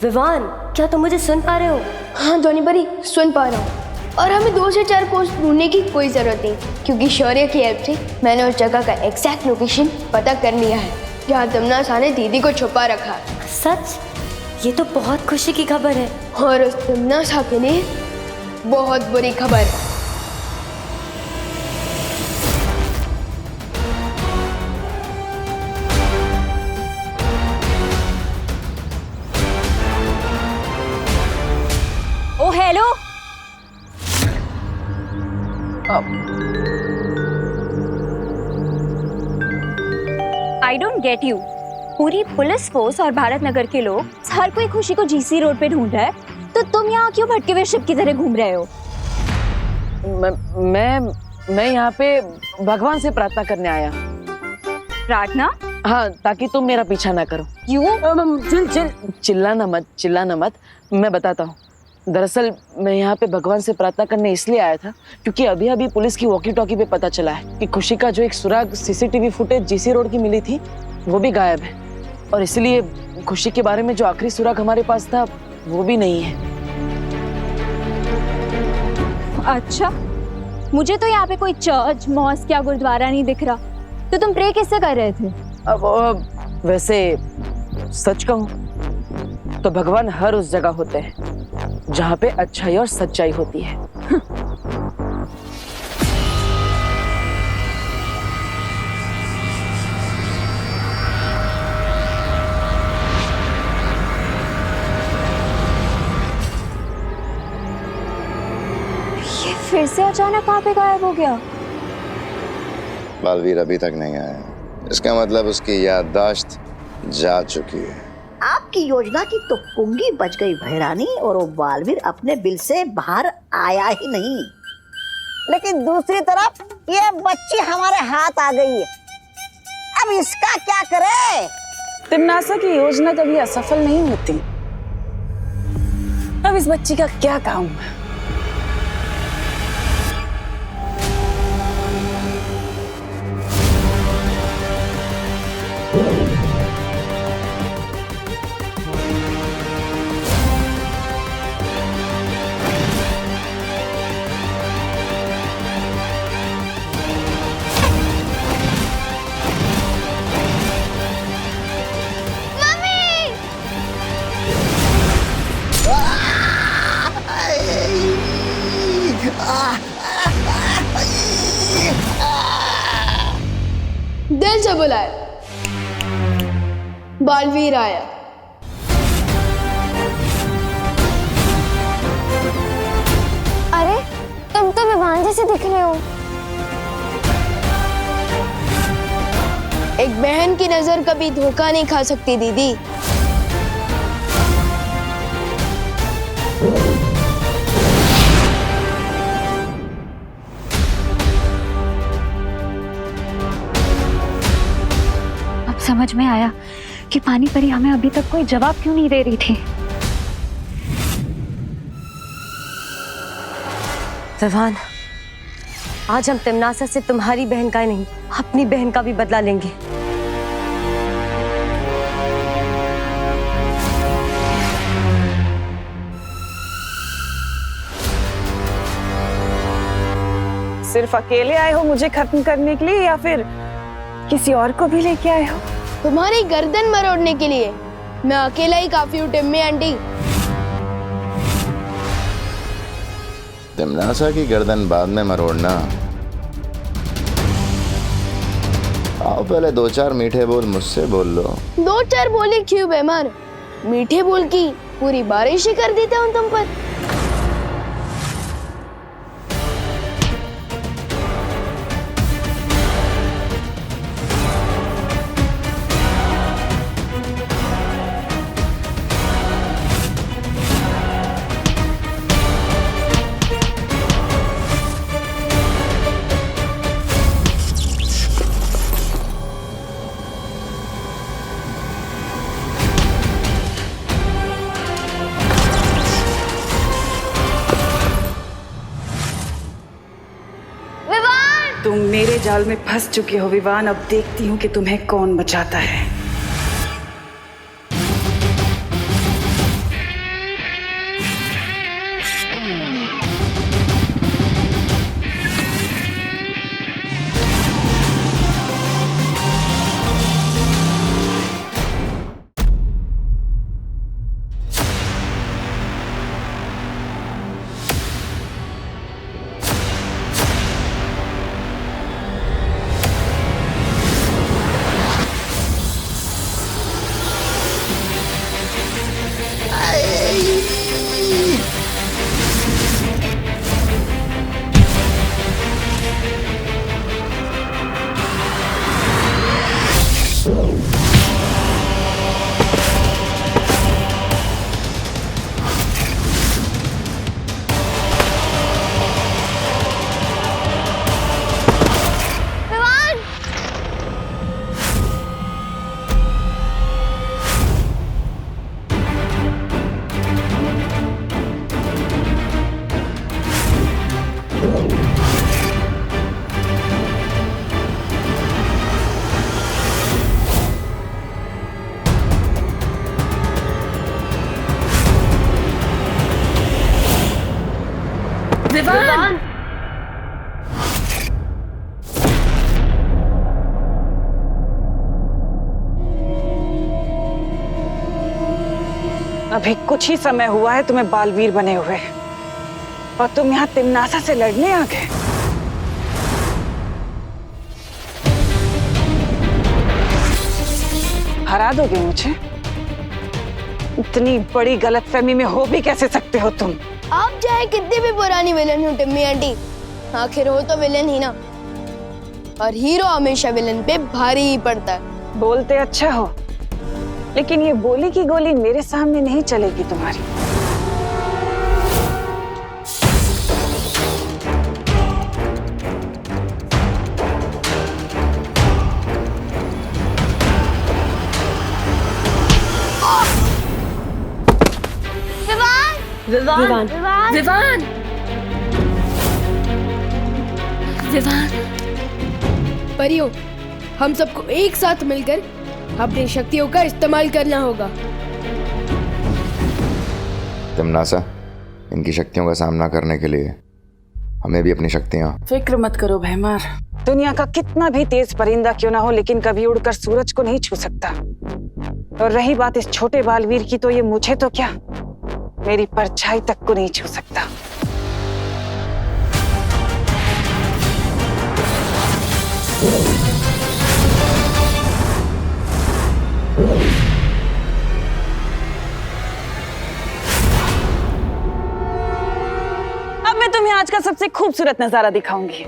विवान, क्या तुम मुझे सुन पा रहे हो? हाँ ध्वनि परी, सुन पा रहा हूँ। और हमें 2 से 4 कोस ढूंढने की कोई जरूरत नहीं, क्योंकि शौर्य की हेल्प से मैंने उस जगह का एग्जैक्ट लोकेशन पता कर लिया है जहाँ दमनासा ने दीदी को छुपा रखा है। सच? ये तो बहुत खुशी की खबर है। और उस दमनासा के लिए बहुत बुरी खबर। Oh hello, I don't get you. पूरी पुलिस फोर्स और भारत नगर के लोग, हर कोई खुशी को जीसी रोड पे ढूंढ रहा है, तो तुम यहाँ क्यों भटके हुए शिप की तरह घूम रहे हो? मैं यहाँ पे भगवान से प्रार्थना करने आया। प्रार्थना? हाँ, ताकि तुम मेरा पीछा ना करो। क्यों? चिल्लाना मत। मैं बताता हूँ। दरअसल मैं यहाँ पे भगवान से प्रार्थना करने इसलिए आया था क्योंकि अभी अभी पुलिस की वॉकी टॉकी पे पता चला है कि खुशी का जो एक सुराग सीसीटीवी फुटेज जीसी रोड की मिली थी वो भी गायब है, और इसलिए खुशी के बारे में जो आखिरी सुराग हमारे पास था वो भी नहीं है। अच्छा, मुझे तो यहाँ पे कोई चर्च, मॉस्क या गुरुद्वारा नहीं दिख रहा, तो तुम प्रे किससे कर रहे थे? अब वैसे सच कहूँ तो भगवान हर उस जगह होते हैं जहाँ पे अच्छाई और सच्चाई होती है। ये फिर से अचानक कहाँ पे गायब हो गया? बालवीर अभी तक नहीं आया, इसका मतलब उसकी याददाश्त जा चुकी है। आपकी योजना की तो पुंगी बच गई भैरानी, और वो बालवीर अपने बिल से बाहर आया ही नहीं। लेकिन दूसरी तरफ ये बच्ची हमारे हाथ आ गई है, अब इसका क्या करे? तिमनासा की योजना कभी असफल नहीं होती। अब इस बच्ची का क्या काम है? दिल से बुलाया, बालवीर आया। अरे तुम तो विवान जैसे दिख रहे हो। एक बहन की नजर कभी धोखा नहीं खा सकती दीदी। समझ में आया कि पानी परी हमें अभी तक कोई जवाब क्यों नहीं दे रही थी। विवान, आज हम तिमनासा से तुम्हारी बहन का ही नहीं, अपनी बहन का भी बदला लेंगे। सिर्फ अकेले आए हो मुझे खत्म करने के लिए या फिर किसी और को भी लेके आए हो? तुम्हारी गर्दन मरोड़ने के लिए। मैं अकेला ही काफी हूँ टिम्मी आंटी। तिमनासा की गर्दन बाद में मरोड़ना। आओ पहले 2-4 मीठे बोल मुझसे बोल लो। 2-4 बोले क्यों बेमार? मीठे बोल की पूरी बारिश ही कर देता हूँ तुम पर। तुम मेरे जाल में फंस चुके हो विवान। अब देखती हूँ कि तुम्हें कौन बचाता है। विवान! अभी कुछ ही समय हुआ है तुम्हें बालवीर बने हुए और तुम यहाँ तिमनासा से लड़ने आ गए। हरा दोगे मुझे? इतनी बड़ी गलतफहमी में हो भी कैसे सकते हो तुम? आप चाहे कितनी भी पुरानी विलन हो टिम्मी आंटी, आखिर हो तो विलन ही ना, और हीरो हमेशा विलन पे भारी ही पड़ता है। बोलते अच्छा हो, लेकिन ये बोली की गोली मेरे सामने नहीं चलेगी तुम्हारी। विवान! विवान! विवान! परियों, हम सबको एक साथ मिलकर अपनी शक्तियों का इस्तेमाल करना होगा। तिमनासा, इनकी शक्तियों का सामना करने के लिए हमें भी अपनी शक्तियां। फिक्र मत करो भैमार, दुनिया का कितना भी तेज परिंदा क्यों ना हो, लेकिन कभी उड़कर सूरज को नहीं छू सकता। और रही बात इस छोटे बालवीर की, तो ये मुझे तो क्या, मेरी परछाई तक को नहीं छू सकता। अब मैं तुम्हें आज का सबसे खूबसूरत नजारा दिखाऊंगी।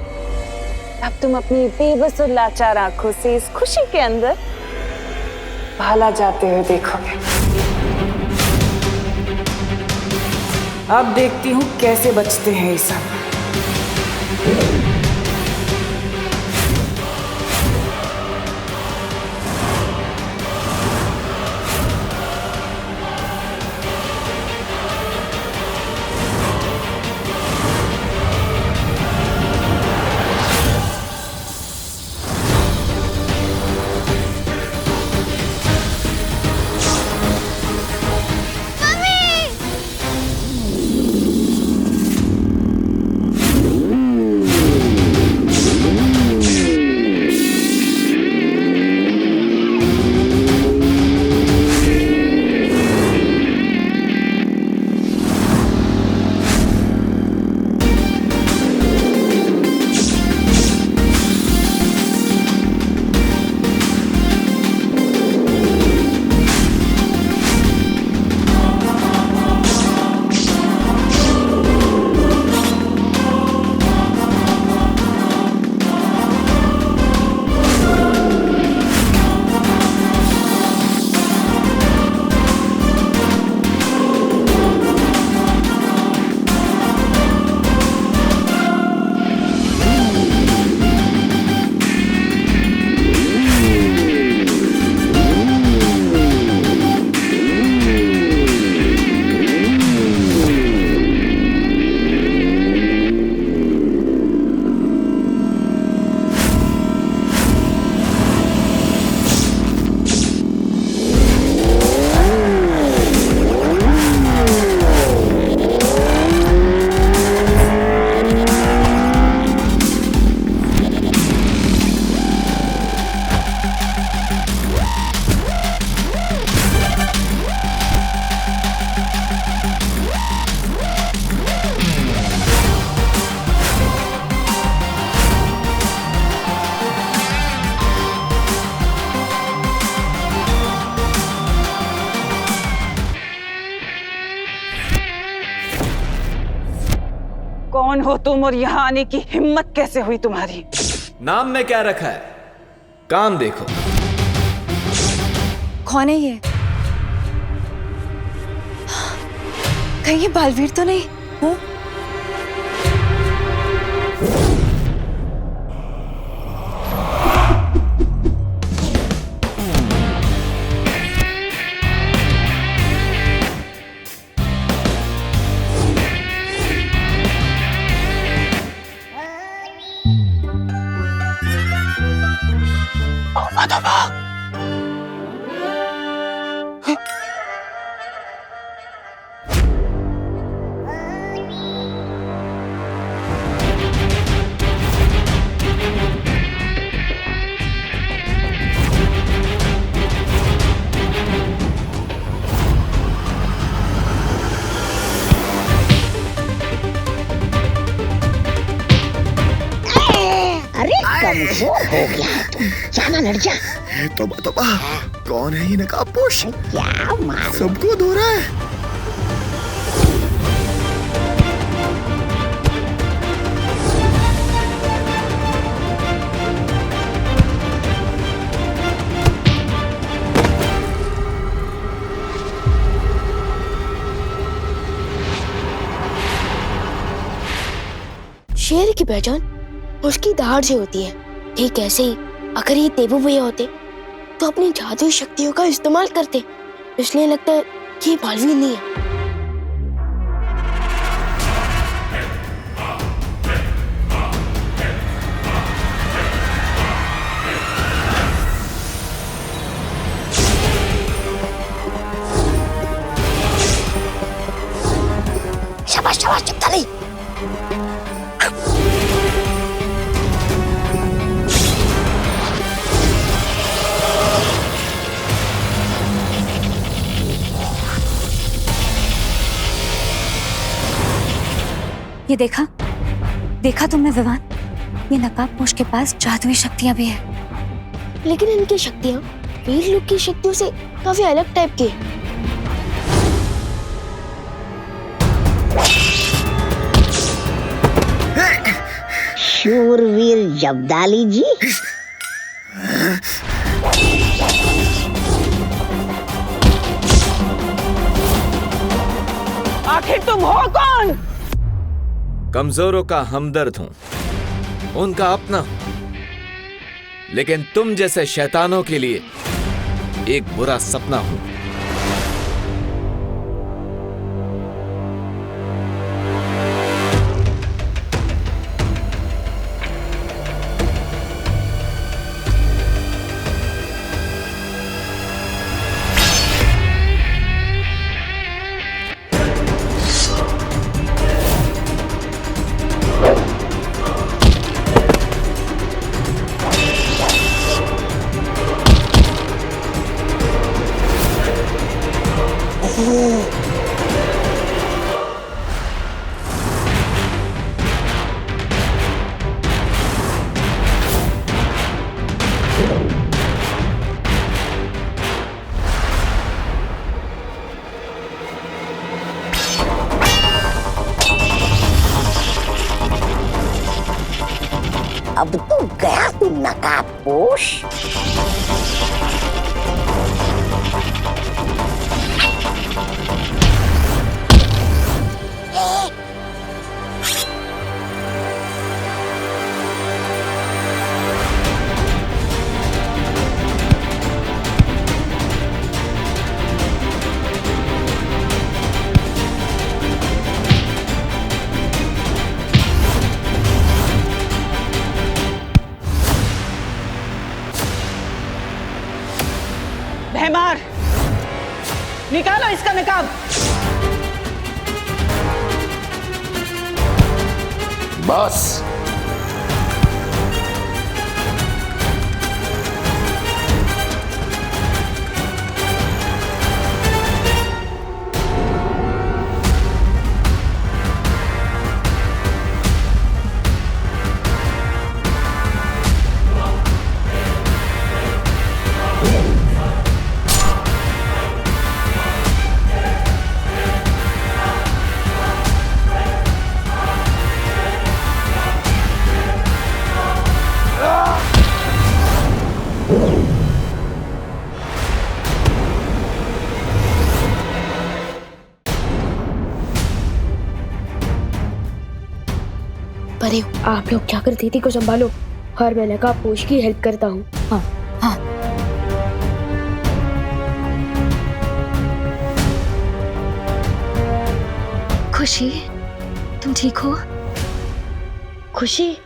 अब तुम अपनी बेबस और लाचार आंखों से इस खुशी के अंदर भाला जाते हुए देखोगे। अब देखती हूँ कैसे बचते हैं ये सब। कौन हो तुम और यहाँ आने की हिम्मत कैसे हुई तुम्हारी? नाम में क्या रखा है, काम देखो। कौन है ये? कहीं ये बालवीर तो नहीं? हूँ? कमजोर हो गया है तुम, जाना लड़ जा। तोबा कौन है ये नकाबपोश? क्या मालूम? सबको धो रहा है। शेर की पहचान उसकी दहाड़ से होती है। ठीक ऐसे ही अगर ये देबू भैया होते तो अपनी जादुई शक्तियों का इस्तेमाल करते, इसलिए लगता है कि ये बालवीर नहीं है। शाबाश शाबाश, चुप था नहीं। ये देखा तुमने विवान? ये नकाबपोश के पास जादुई शक्तियां भी है। लेकिन इनकी शक्तियां वीर लोग की शक्तियों से काफी अलग टाइप की है। शूरवीर जब्दाली जी, आखिर तुम हो कौन? कमजोरों का हमदर्द हूं, उनका अपना, लेकिन तुम जैसे शैतानों के लिए एक बुरा सपना हूं। अब तो गया तू नकाबपोश। भैमार, निकालो इसका नकाब। बस परे हो। आप लोग जाकर दीदी को संभालो और मैं नकाबपोश की हेल्प करता हूँ। हाँ हाँ। खुशी, तुम ठीक हो? खुशी,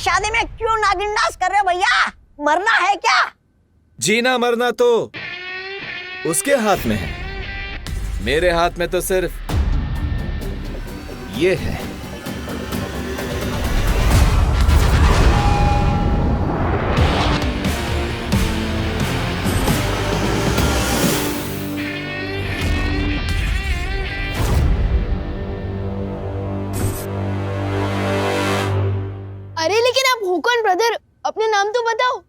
शादी में क्यों नागिन डांस कर रहे हो भैया? मरना है क्या? जीना मरना तो उसके हाथ में है, मेरे हाथ में तो सिर्फ ये है। अरे लेकिन आप हो कौन ब्रदर? अपने नाम तो बताओ।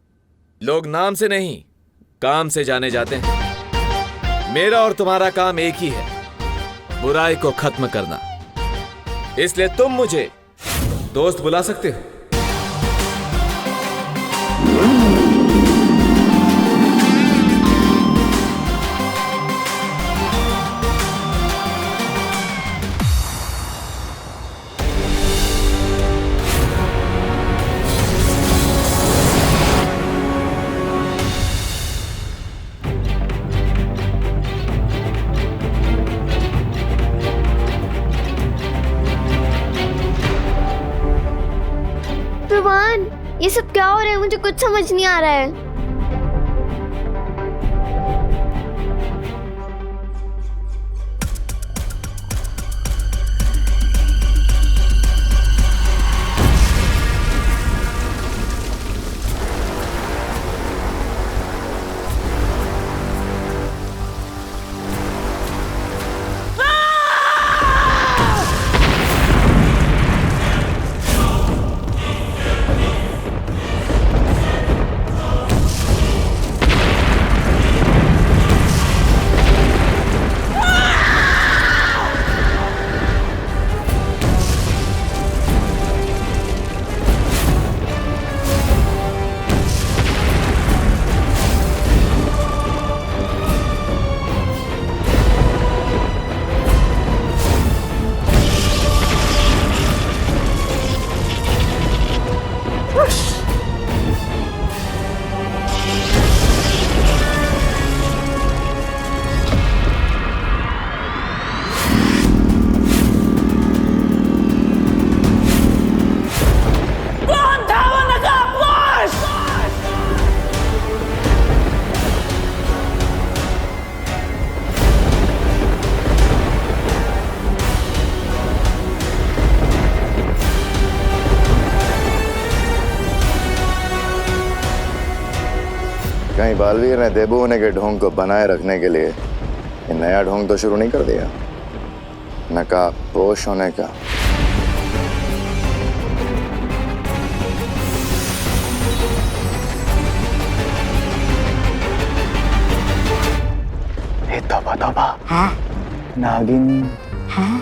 लोग नाम से नहीं, काम से जाने जाते हैं। मेरा और तुम्हारा काम एक ही है, बुराई को खत्म करना। इसलिए तुम मुझे दोस्त बुला सकते हो। विवान, ये सब क्या हो रहा है? मुझे कुछ समझ नहीं आ रहा है। कहीं बालवीर ने देबू होने के ढोंग को बनाए रखने के लिए ये नया ढोंग तो शुरू नहीं कर दिया, नकाबपोश होने का? तौबा तौबा। हाँ? नागिनी। हाँ?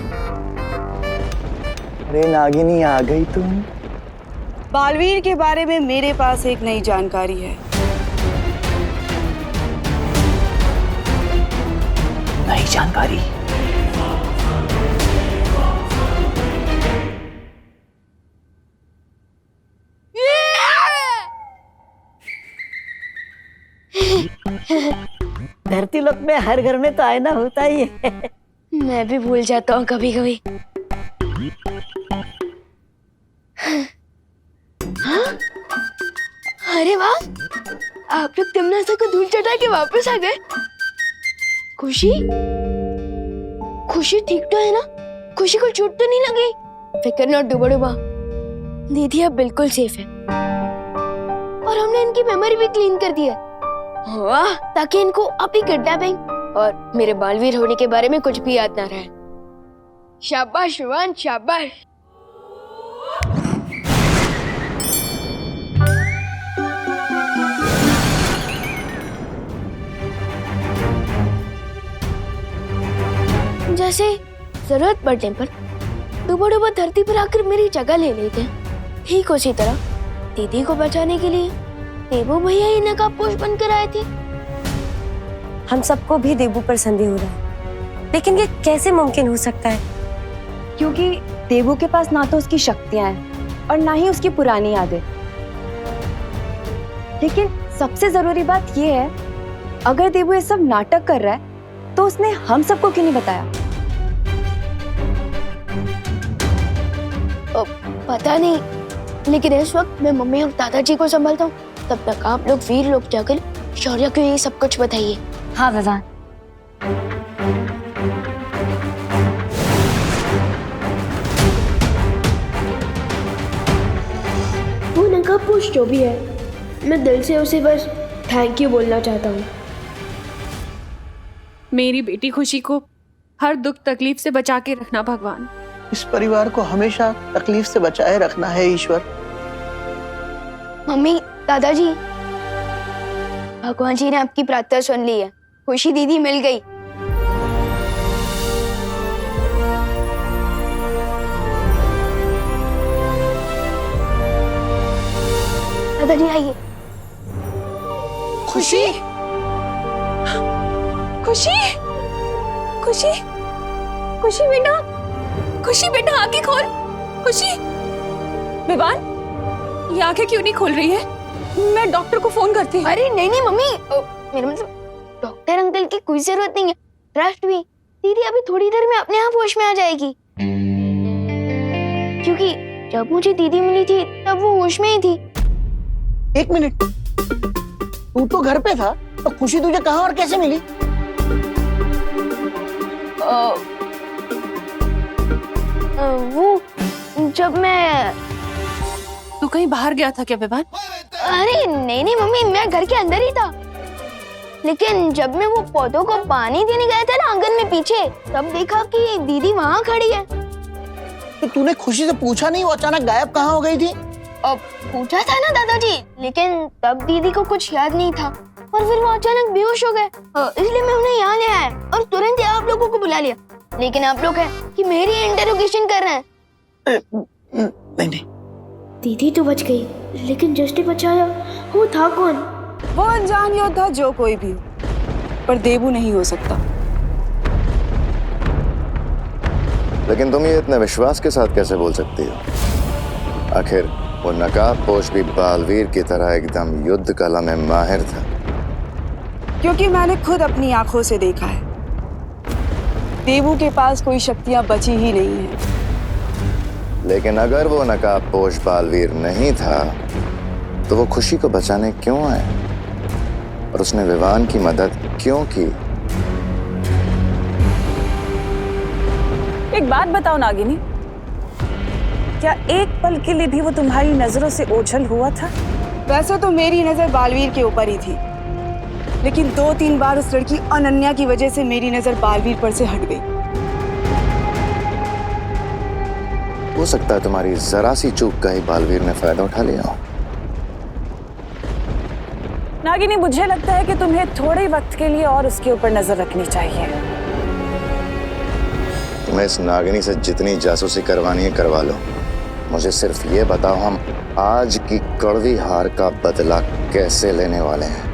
अरे नागिनी आ गई तुम। बालवीर के बारे में मेरे पास एक नई जानकारी है। नई जानकारी। धरती लोक में हर घर में तो आईना होता ही है। मैं भी भूल जाता हूँ कभी कभी। हाँ? अरे वाह, आप लोग तिमनासा को धूल चटा के वापस आ गए। खुशी खुशी ठीक तो है ना? खुशी को चोट तो नहीं लगी? फिक्र नॉट डुबा, दीदी अब बिल्कुल सेफ है और हमने इनकी मेमोरी भी क्लीन कर दी है। वाह, ताकि इनको अभी किडनैपिंग और मेरे बालवीर होने के बारे में कुछ भी याद ना रहे। शाबाश विवान, शाबाश। जैसे जरूरत पड़ने पर डुबा धरती पर आकर मेरी जगह ले लेते हैं, ठीक उसी तरह दीदी को बचाने के लिए देबू भैया ही नकाबपोश बनकर आए थे। हम सबको भी देबू पर संदेह हो रहा है, लेकिन ये कैसे मुमकिन हो सकता है? क्योंकि देबू के पास ना तो उसकी शक्तियां हैं और ना ही उसकी पुरानी यादें। लेकिन सबसे जरूरी बात ये है, अगर देबू ये सब नाटक कर रहा है तो उसने हम सबको क्यों नहीं बताया? पता नहीं, लेकिन इस वक्त मैं मम्मी और दादाजी को संभालता हूँ। तब तक आप लोग वीर लोग जाकर शौर्य को ये सब कुछ बताइए। हाँ विवान। वो नकाबपोश जो भी है, मैं दिल से उसे बस थैंक यू बोलना चाहता हूँ। मेरी बेटी खुशी को हर दुख तकलीफ से बचा के रखना भगवान। इस परिवार को हमेशा तकलीफ से बचाए रखना है ईश्वर। मम्मी, दादाजी, भगवान जी ने आपकी प्रार्थना सुन ली है। खुशी दीदी मिल गई। दादाजी आइए। खुशी, खुशी, खुशी, खुशी बेटा, खुशी बेटा आंखें खोल। खुशी, विवान, ये आंखें क्यों नहीं खोल रही है? मैं डॉक्टर को फोन करती हूँ। अरे नहीं नहीं मम्मी, मेरा मतलब डॉक्टर अंकल की कोई जरूरत नहीं है। ट्रस्ट भी, दीदी अभी थोड़ी देर में अपने आप होश में आ जाएगी। क्योंकि जब मुझे दीदी मिली थी तब वो होश में ही थी। एक मिनट, तू तो घर पे था, तो खुशी तुझे कहाँ और कैसे मिली? वो जब मैं... तू कहीं बाहर गया था क्या विवान? अरे नहीं नहीं मम्मी, मैं घर के अंदर ही था। लेकिन जब मैं वो पौधों को पानी देने गया था ना आंगन में पीछे, तब देखा कि दीदी वहाँ खड़ी है। तो तूने खुशी से पूछा नहीं वो अचानक गायब कहाँ हो गई थी? अब पूछा था ना दादाजी, लेकिन तब दीदी को कुछ याद नहीं था और फिर वो अचानक बेहोश हो गए। इसलिए मैं उन्हें यहाँ ले आया और तुरंत ही आप लोगों को बुला लिया। लेकिन आप लोग हैं कि मेरी इंटरोगेशन कर रहे हैं। नहीं, दीदी तो बच गई, लेकिन जिसने बचाया वो था कौन? वो अनजान योद्धा जो कोई भी हो, पर देबू नहीं हो सकता। लेकिन तुम ये इतने विश्वास के साथ कैसे बोल सकती हो? आखिर वो नकाबपोश भी बालवीर की तरह एकदम युद्ध कला में माहिर था। क्योंकि मैंने खुद अपनी आंखों से देखा है, देबू के पास कोई शक्तियां बची ही नहीं है। लेकिन अगर वो नकाबपोश बालवीर नहीं था तो वो खुशी को बचाने क्यों आए और उसने विवान की मदद क्यों की? एक बात बताओ नागिनी, क्या एक पल के लिए भी वो तुम्हारी नजरों से ओझल हुआ था? वैसे तो मेरी नजर बालवीर के ऊपर ही थी, लेकिन 2-3 बार उस लड़की अनन्या की वजह से मेरी नजर बालवीर पर से हट गई। हो सकता है तुम्हारी जरा सी चूक का ही बालवीर ने फायदा उठा लिया हो। नागिनी, मुझे लगता है कि तुम्हें थोड़े वक्त के लिए और उसके ऊपर नजर रखनी चाहिए। तुम्हें इस नागिनी से जितनी जासूसी करवानी है करवा लो। मुझे सिर्फ ये बताओ, हम आज की कड़वी हार का बदला कैसे लेने वाले हैं?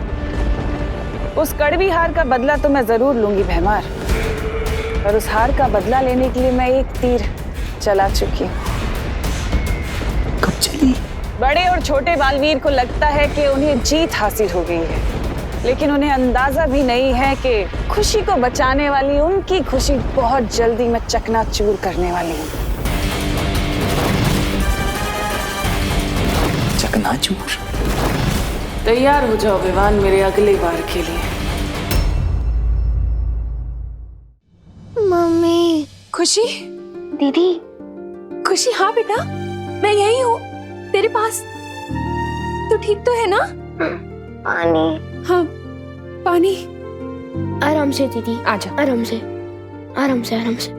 उस कड़वी हार का बदला तो मैं जरूर लूंगी भैमार। और उस हार का बदला लेने के लिए मैं एक तीर चला चुकी हूँ। कब चली? बड़े और छोटे बालवीर को लगता है कि उन्हें जीत हासिल हो गई है, लेकिन उन्हें अंदाजा भी नहीं है कि खुशी को बचाने वाली उनकी खुशी बहुत जल्दी मैं चकनाचूर करने वाली हूँ। चकनाचूर? तैयार हो जाओ विवान मेरे अगले वार के लिए। मम्मी। खुशी। दीदी। खुशी, हाँ बेटा, मैं यही हूँ तेरे पास। तू ठीक तो है ना? पानी। हाँ, पानी। आराम से दीदी, आजा। आराम से, आराम से, आराम से।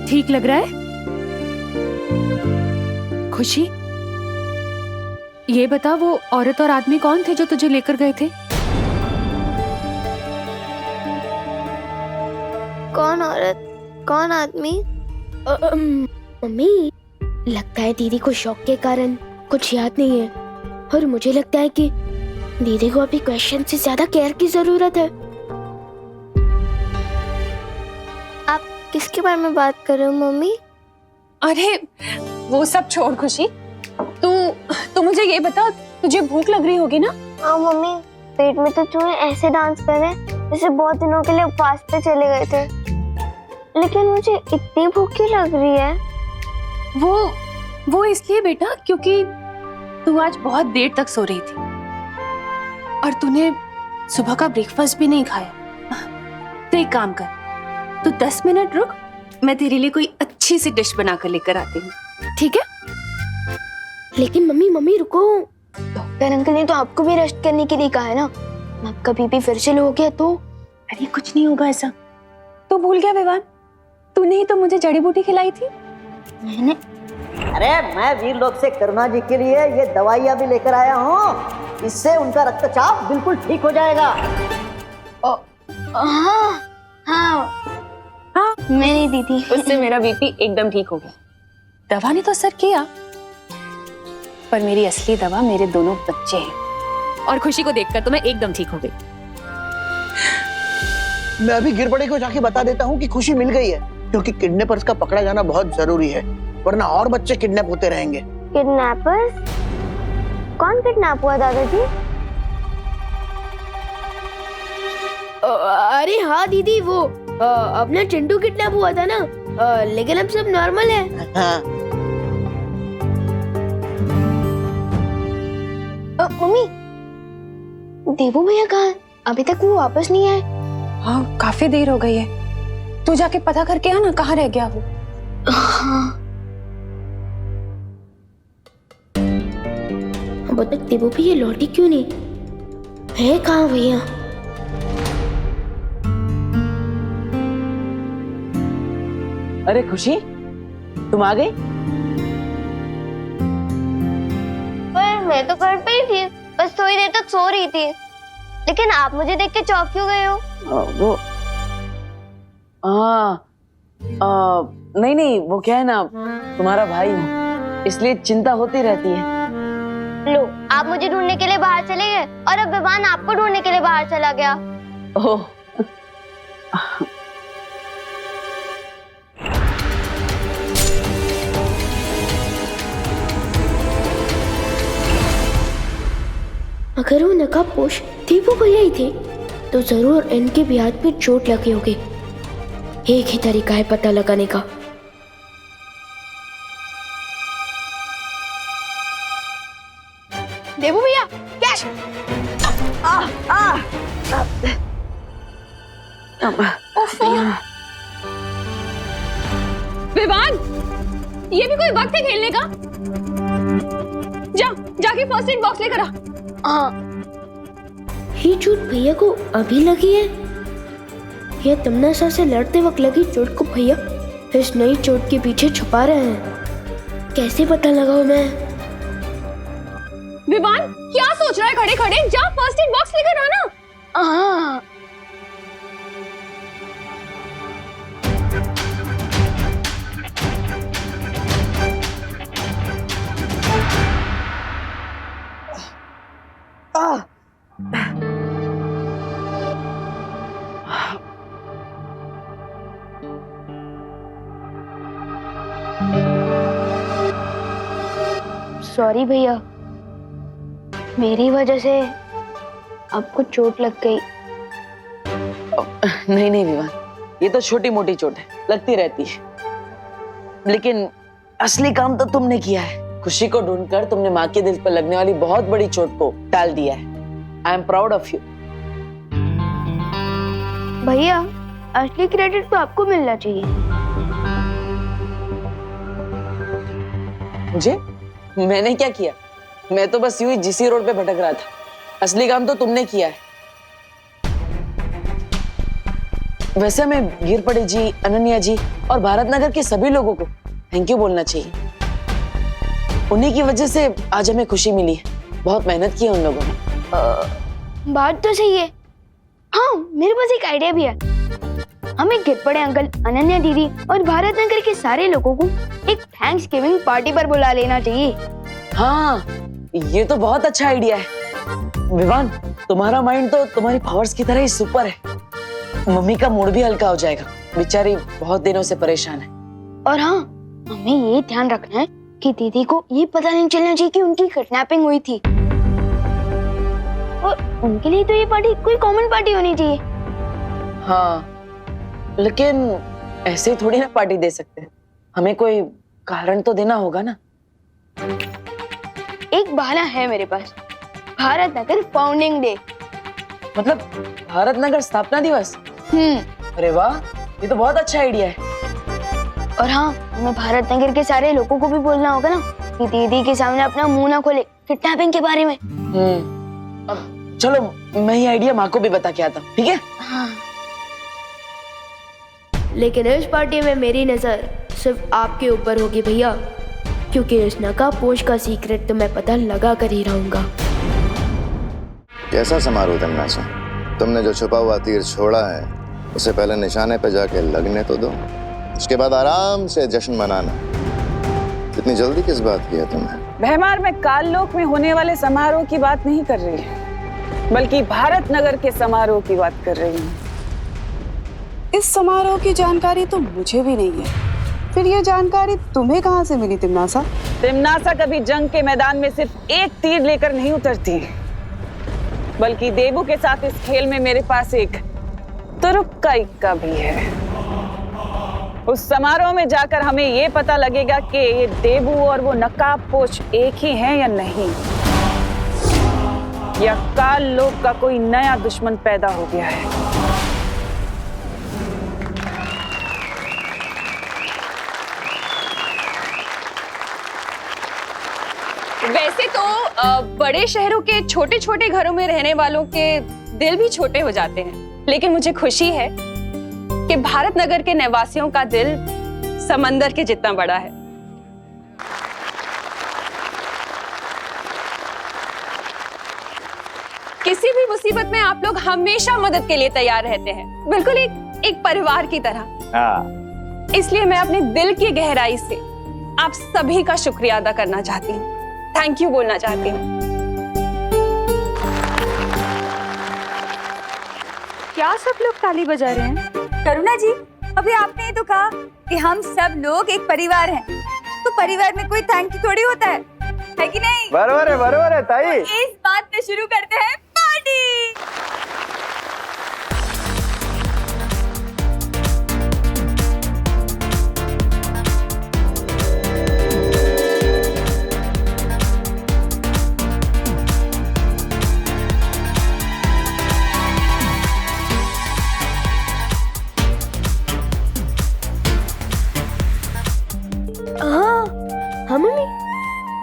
ठीक लग रहा है? खुशी, ये बता वो औरत और आदमी कौन थे जो तुझे लेकर गए थे? कौन औरत, कौन आदमी? मम्मी, लगता है दीदी को शौक के कारण कुछ याद नहीं है, और मुझे लगता है कि दीदी को अभी क्वेश्चन से ज्यादा केयर की जरूरत है। आप किसके बारे में बात कर रहे हो मम्मी? अरे वो सब छोड़ खुशी, तू मुझे ये बता, तुझे भूख लग रही होगी ना? हाँ मम्मी, पेट में तो चूहे ऐसे डांस कर रहे जैसे बहुत दिनों के लिए उपवास पे चले गए थे, लेकिन मुझे इतनी भूख क्यों लग रही है? वो इसलिए बेटा क्योंकि तू आज बहुत देर तक सो रही थी और तूने सुबह का ब्रेकफास्ट भी नहीं खाया। तो एक काम कर, तू 10 मिनट रुक, मैं तेरे लिए कोई अच्छी सी डिश बना कर लेकर आती हूँ, ठीक है? लेकिन मम्मी रुको, डॉक्टर अंकल ने तो आपको भी रेस्ट करने के लिए कहा है ना। आपका बीपी फिर से लो हो गया तो? अरे कुछ नहीं होगा ऐसा। तू भूल गया विवान, तूने ही तो मुझे जड़ी बूटी खिलाई थी। मैंने? अरे मैं वीर लोग से करुणा जी के लिए ये दवाइयाँ भी लेकर आया हूँ, इससे उनका रक्तचाप बिल्कुल ठीक हो जाएगा। हाँ हाँ हाँ, मेरी दीदी, उससे मेरा बीपी एकदम ठीक हो गया। दवा ने तो असर किया, पर मेरी असली दवा मेरे दोनों बच्चे हैं, और खुशी को देखकर तो मैं एकदम ठीक हो गई। मैं अभी गिरबड़े को जाके बता देता हूँ कि खुशी मिल गई है, क्योंकि किडनैपर्स का पकड़ा जाना बहुत जरूरी है, वरना और बच्चे किडनैप होते रहेंगे। किडनैपर्स? कौन किडनैप हुआ दादाजी? अरे हाँ दीदी, वो अपना चिंटू किडनैप हुआ था ना, लेकिन अब सब नॉर्मल है। हाँ। मम्मी, देवू भैया कहाँ है? अभी तक वो वापस नहीं आए। हाँ, काफी देर हो गई है, तू जाके पता करके आ ना कहाँ रह गया वो। हाँ। अब तक देवू भैया लौटी क्यों नहीं है? कहाँ भैया? अरे खुशी, तुम आ गई? पर मैं तो घर पे ही थी, बस थोड़ी देर तक सो रही थी, लेकिन आप मुझे देख के चौंक क्यों गए हो? वो नहीं, वो क्या है ना, तुम्हारा भाई हूँ, इसलिए चिंता होती रहती है। लो, आप मुझे ढूंढने के लिए बाहर चले गए, और अब विवान आपको ढूंढने के लिए बाहर चला गया। ओह, अगर वो नकाबपोश देवू भैया ही थे, तो जरूर इनके भी हाथ में चोट लगी होगी। एक ही तरीका है पता लगाने का। देवू भैया, कैच! विवान, ये भी कोई वक्त है खेलने का? जाके फर्स्ट एड बॉक्स लेकर आ। ये चोट भैया को अभी लगी है या तमन्ना से लड़ते वक्त लगी चोट को भैया इस नई चोट के पीछे छुपा रहे हैं? कैसे पता लगाऊं मैं? विवान, क्या सोच रहा है खड़े खड़े? जा फर्स्ट एड बॉक्स लेकर आना। हाँ। सॉरी भैया, मेरी वजह से आपको चोट लग गई। नहीं नहीं विवान, ये तो छोटी मोटी चोट है, लगती रहती है, लेकिन असली काम तो तुमने किया है। खुशी को ढूंढकर तुमने माँ के दिल पर लगने वाली बहुत बड़ी चोट को टाल दिया है। I am proud of you. भैया, असली क्रेडिट तो आपको मिलना चाहिए। मुझे? मैंने क्या किया? मैं तो बस यूं ही जीसी रोड पे भटक रहा था। असली काम तो तुमने किया है। वैसे हमें गिरपड़े जी, अनन्या जी और भारत नगर के सभी लोगों को थैंक यू बोलना चाहिए। उन्हीं की वजह से आज हमें खुशी मिली है। बहुत मेहनत की है उन लोगों ने। बात तो सही है। हाँ, मेरे पास एक आइडिया भी है। हमें गिरपड़े अंकल, अनन्या दीदी और भारत नगर के सारे लोगों को एक थैंक्स गिविंग पार्टी पर बुला लेना चाहिए। हाँ, ये तो बहुत अच्छा आइडिया है। विवान, तुम्हारा माइंड तो तुम्हारी पावर्स की तरह ही सुपर है। मम्मी का मूड भी हल्का हो जाएगा, बेचारी बहुत दिनों से परेशान है। और हाँ, हमें ये ध्यान रखना है कि दीदी को ये पता नहीं चलना चाहिए कि उनकी किडनैपिंग हुई थी। और उनके लिए तो ये पार्टी कोई कॉमन पार्टी होनी चाहिए। हाँ, लेकिन ऐसे ही थोड़ी ना पार्टी दे सकते हैं। हमें कोई कारण तो देना होगा ना। एक बहाना है मेरे पास। Bharat Nagar founding day. मतलब भारत नगर स्थापना दिवस? अरे वाह, ये तो बहुत अच्छा आइडिया है। और हाँ, हमें भारत नगर के सारे लोगों को भी बोलना होगा ना कि दीदी के सामने अपना मुंह ना खोले किडनैपिंग के बारे में। अब चलो, मैं ये आइडिया माँ को भी बता के आता हूँ, ठीक है? हाँ। लेकिन इस पार्टी में मेरी नजर सिर्फ आपके ऊपर होगी भैया, क्योंकि इस नकाबपोश का सीक्रेट तो मैं पता लगा कर ही रहूंगा। कैसा समारोह तमन्ना? तुमने जो छुपा हुआ तीर छोड़ा है उसे पहले निशाने पे जाके लगने तो दो, उसके बाद आराम से जश्न मनाना। इतनी जल्दी किस बात की है तुम्हें? भैमार में काललोक में होने वाले समारोह की बात नहीं कर रही है, बल्कि भारत नगर के समारोह की बात कर रही हूँ। इस समारोह की जानकारी तो मुझे भी नहीं है, फिर ये जानकारी तुम्हें कहाँ से मिली तिमनासा? तिमनासा कभी जंग के मैदान में सिर्फ एक तीर लेकर नहीं उतरती, बल्कि देबू के साथ इस खेल में मेरे पास एक तुरुप का इक्का भी है। उस समारोह में जाकर हमें ये पता लगेगा कि ये देबू और वो नकाबपोश एक ही हैं या नहीं, या काल लोक का कोई नया दुश्मन पैदा हो गया है। वैसे तो बड़े शहरों के छोटे छोटे घरों में रहने वालों के दिल भी छोटे हो जाते हैं, लेकिन मुझे खुशी है कि भारत नगर के निवासियों का दिल समंदर के जितना बड़ा है। किसी भी मुसीबत में आप लोग हमेशा मदद के लिए तैयार रहते हैं, बिल्कुल एक परिवार की तरह। इसलिए मैं अपने दिल की गहराई से आप सभी का शुक्रिया अदा करना चाहती हूँ, थैंक यू बोलना चाहती हूँ। क्या सब लोग ताली बजा रहे हैं? करुणा जी, अभी आपने ही तो कहा कि हम सब लोग एक परिवार हैं, तो परिवार में कोई थैंक यू थोड़ी होता है कि नहीं? बरोबर है ताई। इस बात पे शुरू करते हैं पार्टी।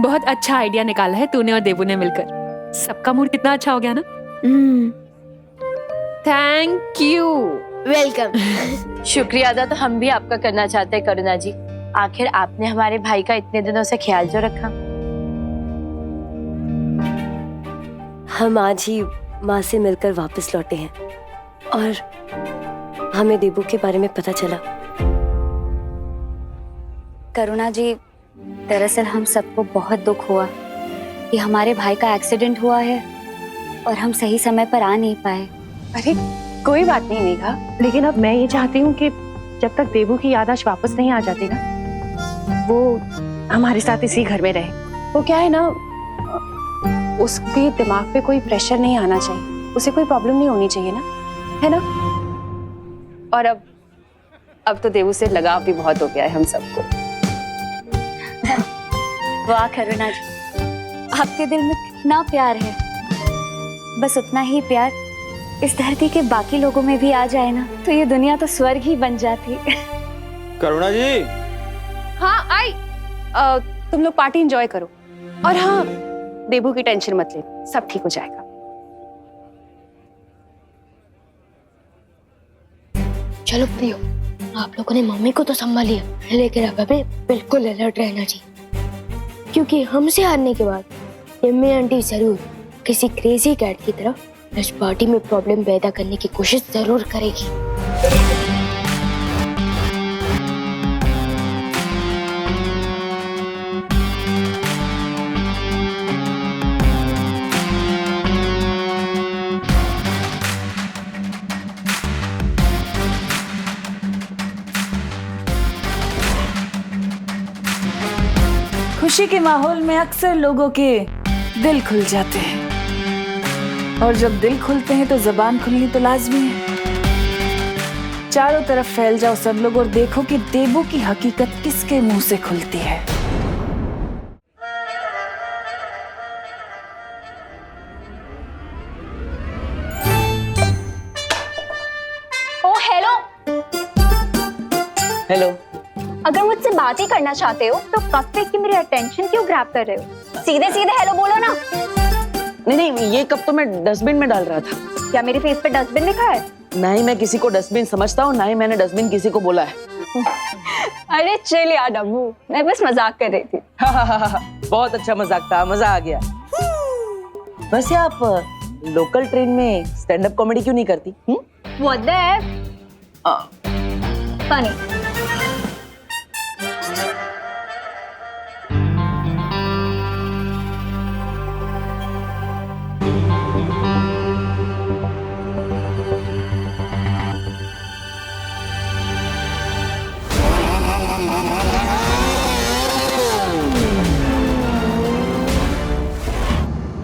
बहुत अच्छा आइडिया निकाला है तूने और देबू ने मिलकर। सबका मूड कितना अच्छा हो गया ना। Thank you. वेलकम। शुक्रिया अदा तो हम भी आपका करना चाहते हैं करुणा जी। आखिर आपने हमारे भाई का इतने दिनों से ख्याल जो रखा। हम आज ही माँ से मिलकर वापस लौटे हैं और हमें देबू के बारे में पता चला। करुणा जी, दरअसल हम सबको बहुत दुख हुआ कि हमारे भाई का एक्सीडेंट हुआ है और हम सही समय पर आ नहीं पाए। अरे कोई बात नहीं मेघा, लेकिन अब मैं ये चाहती हूँ कि जब तक देबू की याददाश्त वापस नहीं आ जाती ना, वो हमारे साथ इसी घर में रहे। वो क्या है ना, उसके दिमाग पे कोई प्रेशर नहीं आना चाहिए, उसे कोई प्रॉब्लम नहीं होनी चाहिए ना, है ना। और अब तो देवू से लगाव भी बहुत हो गया है हम सबको। वाह करुणा जी, आपके दिल में कितना प्यार है। बस उतना ही प्यार इस धरती के बाकी लोगों में भी आ जाए ना, तो ये दुनिया तो स्वर्ग ही बन जाती। करुणा जी। हाँ आई, तुम लोग पार्टी एंजॉय करो। और हाँ, देवू की टेंशन मत ले, सब ठीक हो जाएगा। चलो प्रियो, आप लोगों ने मम्मी को तो संभाल लिया, लेकिन अब हमें बिल्कुल अलर्ट रहना चाहिए, क्योंकि हमसे हारने के बाद यम्मी आंटी जरूर किसी क्रेजी कैट की तरह इस पार्टी में प्रॉब्लम पैदा करने की कोशिश जरूर करेगी। खुशी के माहौल में अक्सर लोगों के दिल खुल जाते हैं, और जब दिल खुलते हैं तो जबान खुलनी तो लाजमी है। चारों तरफ फैल जाओ सब लोग और देखो कि देवू की हकीकत किसके मुंह से खुलती है। ओ हेलो। हेलो। अगर मुझसे बात ही करना चाहते हो तो कब पे की मेरी अटेंशन क्यों ग्रैब कर रहे हो? सीधे सीधे हेलो बोलो ना। नहीं, ये कप तो मैं डस्टबिन में डाल रहा था। क्या मेरे फेस पे डस्टबिन लिखा है? ना ही मैं किसी को डस्टबिन समझता हूँ, ना ही मैंने डस्टबिन किसी को बोला है। अरे चल यार डब्बू, मैं बस मजाक कर रही थी। बहुत अच्छा मजाक था, मजा आ गया। वैसे आप लोकल ट्रेन में स्टैंड अप कॉमेडी क्यों नहीं करती? What the heck? Funny.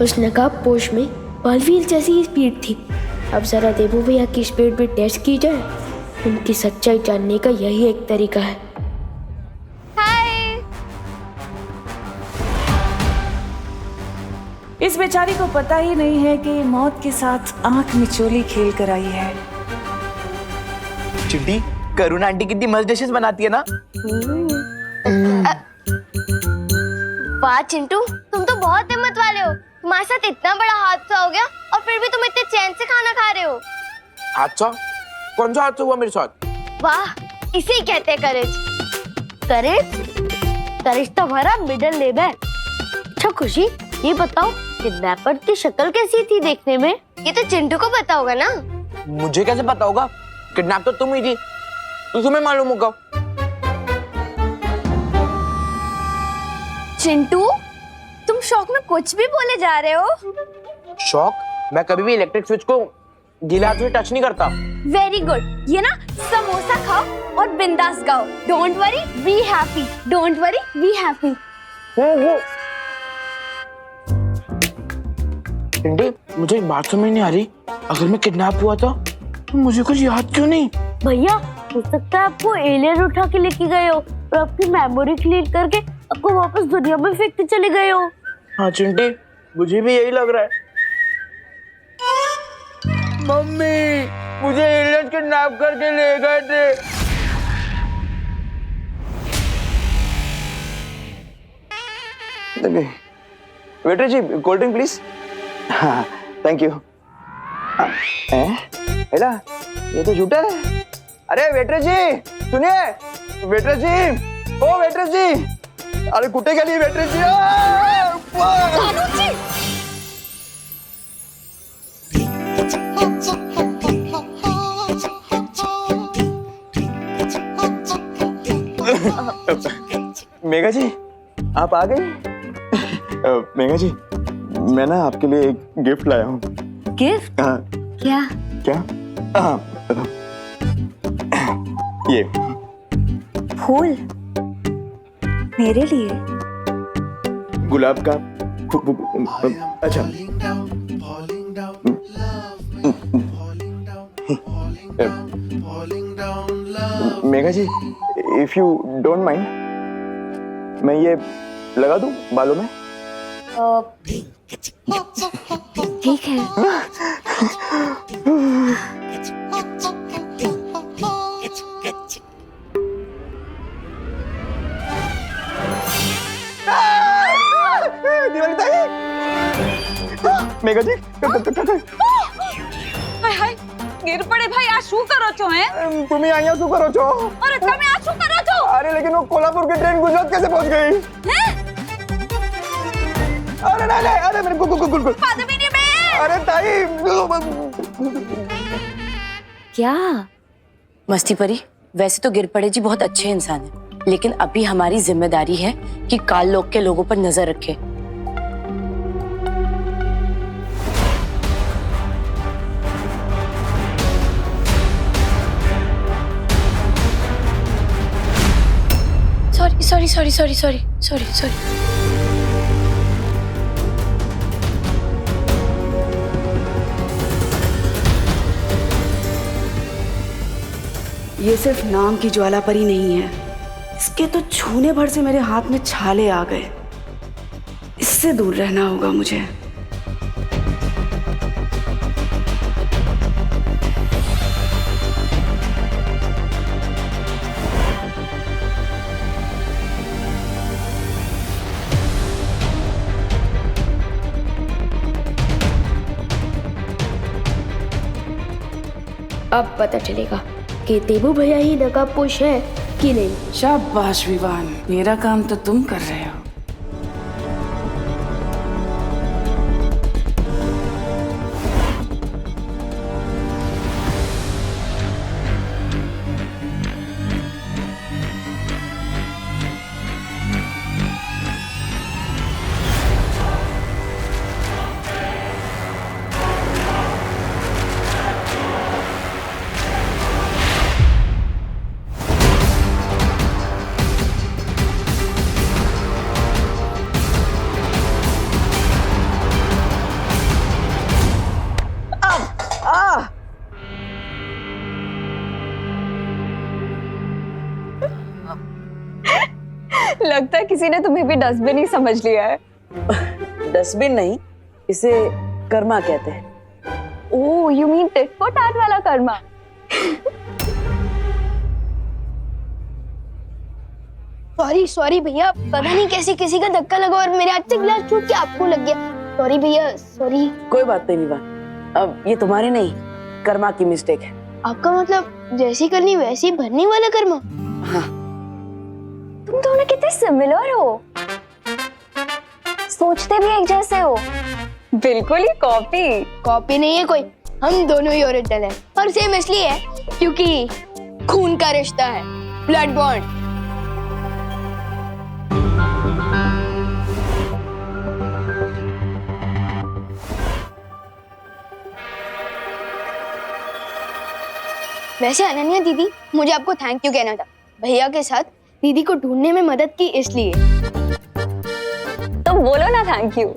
उस नकाब पोश में बालवीर जैसी ही स्पीड थी। अब जरा देवू भैया की स्पीड भी टेस्ट की जाए, उनकी सच्चाई जानने का यही एक तरीका है। इस बेचारी को पता ही नहीं है कि मौत के साथ आंख मिचोली खेल कर आई है। चिट्टी, करुणा आंटी कितनी मस्त डिशेस बनाती है ना। वाह चिंटू, तुम तो बहुत हिम्मत वाले हो। तुम्हारे साथ इतना बड़ा हादसा हो गया और फिर भी तुम इतने चैन से खाना खा रहे हो। हादसा? कौन सा हादसा हुआ मेरे साथ? वाह, इसे कहते हैं करेज। करेज तो हमारा मिडिल नेम है। अच्छा खुशी, ये बताओ किडनैपर की शक्ल कैसी थी देखने में? ये तो चिंटू को पता होगा ना। मुझे कैसे पता होगा? किडनैप तो तुम ही थी, तो तुम्हें मालूम होगा। चिंटू, तुम शौक में कुछ भी बोले जा रहे हो। शौक? मैं कभी भी इलेक्ट्रिक स्विच को गीले हाथ से टच नहीं करता। Very good. ये ना समोसा खाओ और बिंदास गाओ। Don't worry, be happy. Don't worry, be happy. Chinti, मुझे एक बात समझ नहीं आ रही। अगर मैं किडनैप हुआ था तो मुझे कुछ याद क्यों नहीं? भैया, हो सकता है आपको एलियन उठा के लेके गए हो और आपकी मेमोरी क्लीन करके आपको वापस दुनिया में फेंक के चले गए हो। हाँ चिंटी, मुझे भी यही लग रहा है। मम्मी, मुझे एलियन किडनैप करके ले गए थे। वेटर जी, कोल्ड ड्रिंक प्लीज। हाँ, थैंक यू। हेला, ये तो झूठा है। अरे वेटर जी सुनिए, वेटर जी, ओ वेटर जी, अरे कुत्ते के लिए वेटर जी। मेघा जी, आप आ गई? मेघा जी, मैं ना आपके लिए एक गिफ्ट लाया हूँ। गिफ्ट? हाँ। क्या? क्या? हाँ, ये फूल मेरे लिए? गुलाब का अच्छा मेघा जी, इफ यू डोंट माइंड, मैं ये लगा दूं बालों में? ठीक है। दिवाली ताई, मेघा जी હાય હાય ગીર પડે ભાઈ આ શું કરો છો હે तुम्हें અહીંયા શું કરો છો? અરે તમે આ શું કરો છો अरे लेकिन वो कोल्हापुर की ट्रेन गुजरात कैसे पहुंच गई? હે अरे नहीं, अरे मेरे गुल પદ્મિની બેન अरे ताई क्या? मस्ती परी, वैसे तो गिरपड़े जी बहुत अच्छे इंसान हैं, लेकिन अभी हमारी जिम्मेदारी है कि काल लोक के लोगों पर नजर रखें। सॉरी। ये सिर्फ नाम की ज्वाला परी नहीं है, इसके तो छूने भर से मेरे हाथ में छाले आ गए। इससे दूर रहना होगा मुझे। अब पता चलेगा कि देबू भैया ही नकाबपोश है कि नहीं। शाबाश विवान, मेरा काम तो तुम कर रहे हो। लगता है किसी ने तुम्हें भी डस्टबिन ही समझ लिया है। डस्टबिन नहीं, इसे कर्मा कहते हैं। Oh, you mean tit for tat वाला कर्मा। सॉरी भैया, पता नहीं कैसे किसी का धक्का लगा और मेरे हाथ से गिलास छूट के आपको लग गया। सॉरी भैया, सॉरी। कोई बात नहीं विवान, अब ये तुम्हारी नहीं, कर्मा की मिस्टेक है। आपका मतलब जैसी करनी वैसी भरने वाला कर्मा? हाँ। तुम दोनों कितने सिमिलर हो, सोचते भी एक जैसे हो। बिल्कुल ही कॉपी नहीं है कोई, हम दोनों ही ओरिजिनल हैं। और सेम इसलिए है क्योंकि खून का रिश्ता है, ब्लड बॉन्ड। वैसे अनन्या दीदी, मुझे आपको थैंक यू कहना था। भैया के साथ दीदी को ढूंढने में मदद की इसलिए। तो बोलो ना थैंक यू।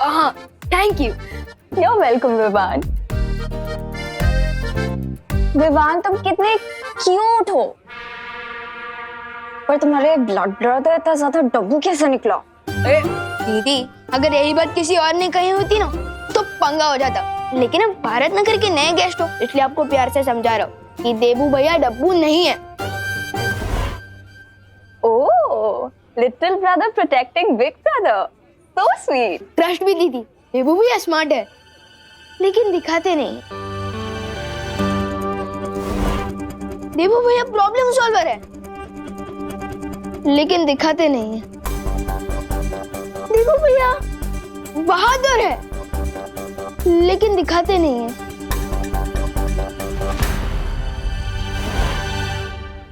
हाँ, thank you. You are welcome Vivaan. Vivaan, तुम कितने क्यूट हो, पर तुम्हारे ब्लड ब्रदर इतना ज्यादा डब्बू कैसे निकला? दीदी, अगर यही बात किसी और ने कही होती ना तो पंगा हो जाता, लेकिन अब भारत नगर के नए गेस्ट हो, इसलिए आपको प्यार से समझा रहा हूँ कि देबू भैया डब्बू नहीं है। Oh, little brother protecting big brother, so sweet. Trust भी दीदी, देबू भैया स्मार्ट है, लेकिन दिखाते नहीं। देबू भैया प्रॉब्लम सॉल्वर है, लेकिन दिखाते नहीं है। देबू भैया बहादुर है, लेकिन दिखाते नहीं है।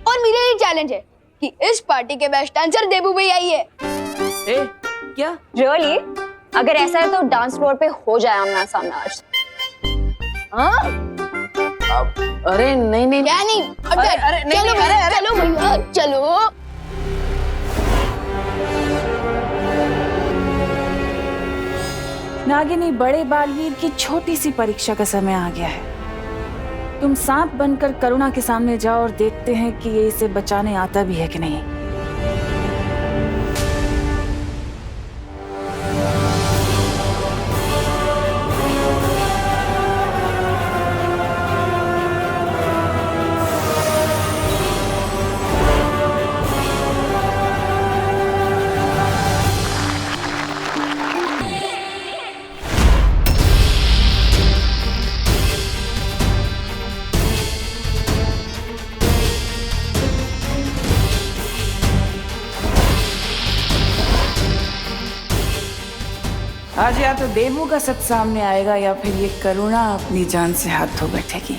और मेरा ये चैलेंज है कि इस पार्टी के बेस्ट डांसर देबू भैया ही है। क्या? रियली? अगर ऐसा है तो डांस फ्लोर पे हो जाए आमना सामना आज। हाँ? अरे नहीं। क्या नहीं? अरे नहीं, चलो भैया, चलो भैया, चलो। नागिनी, बड़े बालवीर की छोटी सी परीक्षा का समय आ गया है। तुम सांप बनकर करुणा के सामने जाओ और देखते हैं कि ये इसे बचाने आता भी है कि नहीं। आज या तो देवू का सच सामने आएगा या फिर ये करुणा अपनी जान से हाथ धो बैठेगी।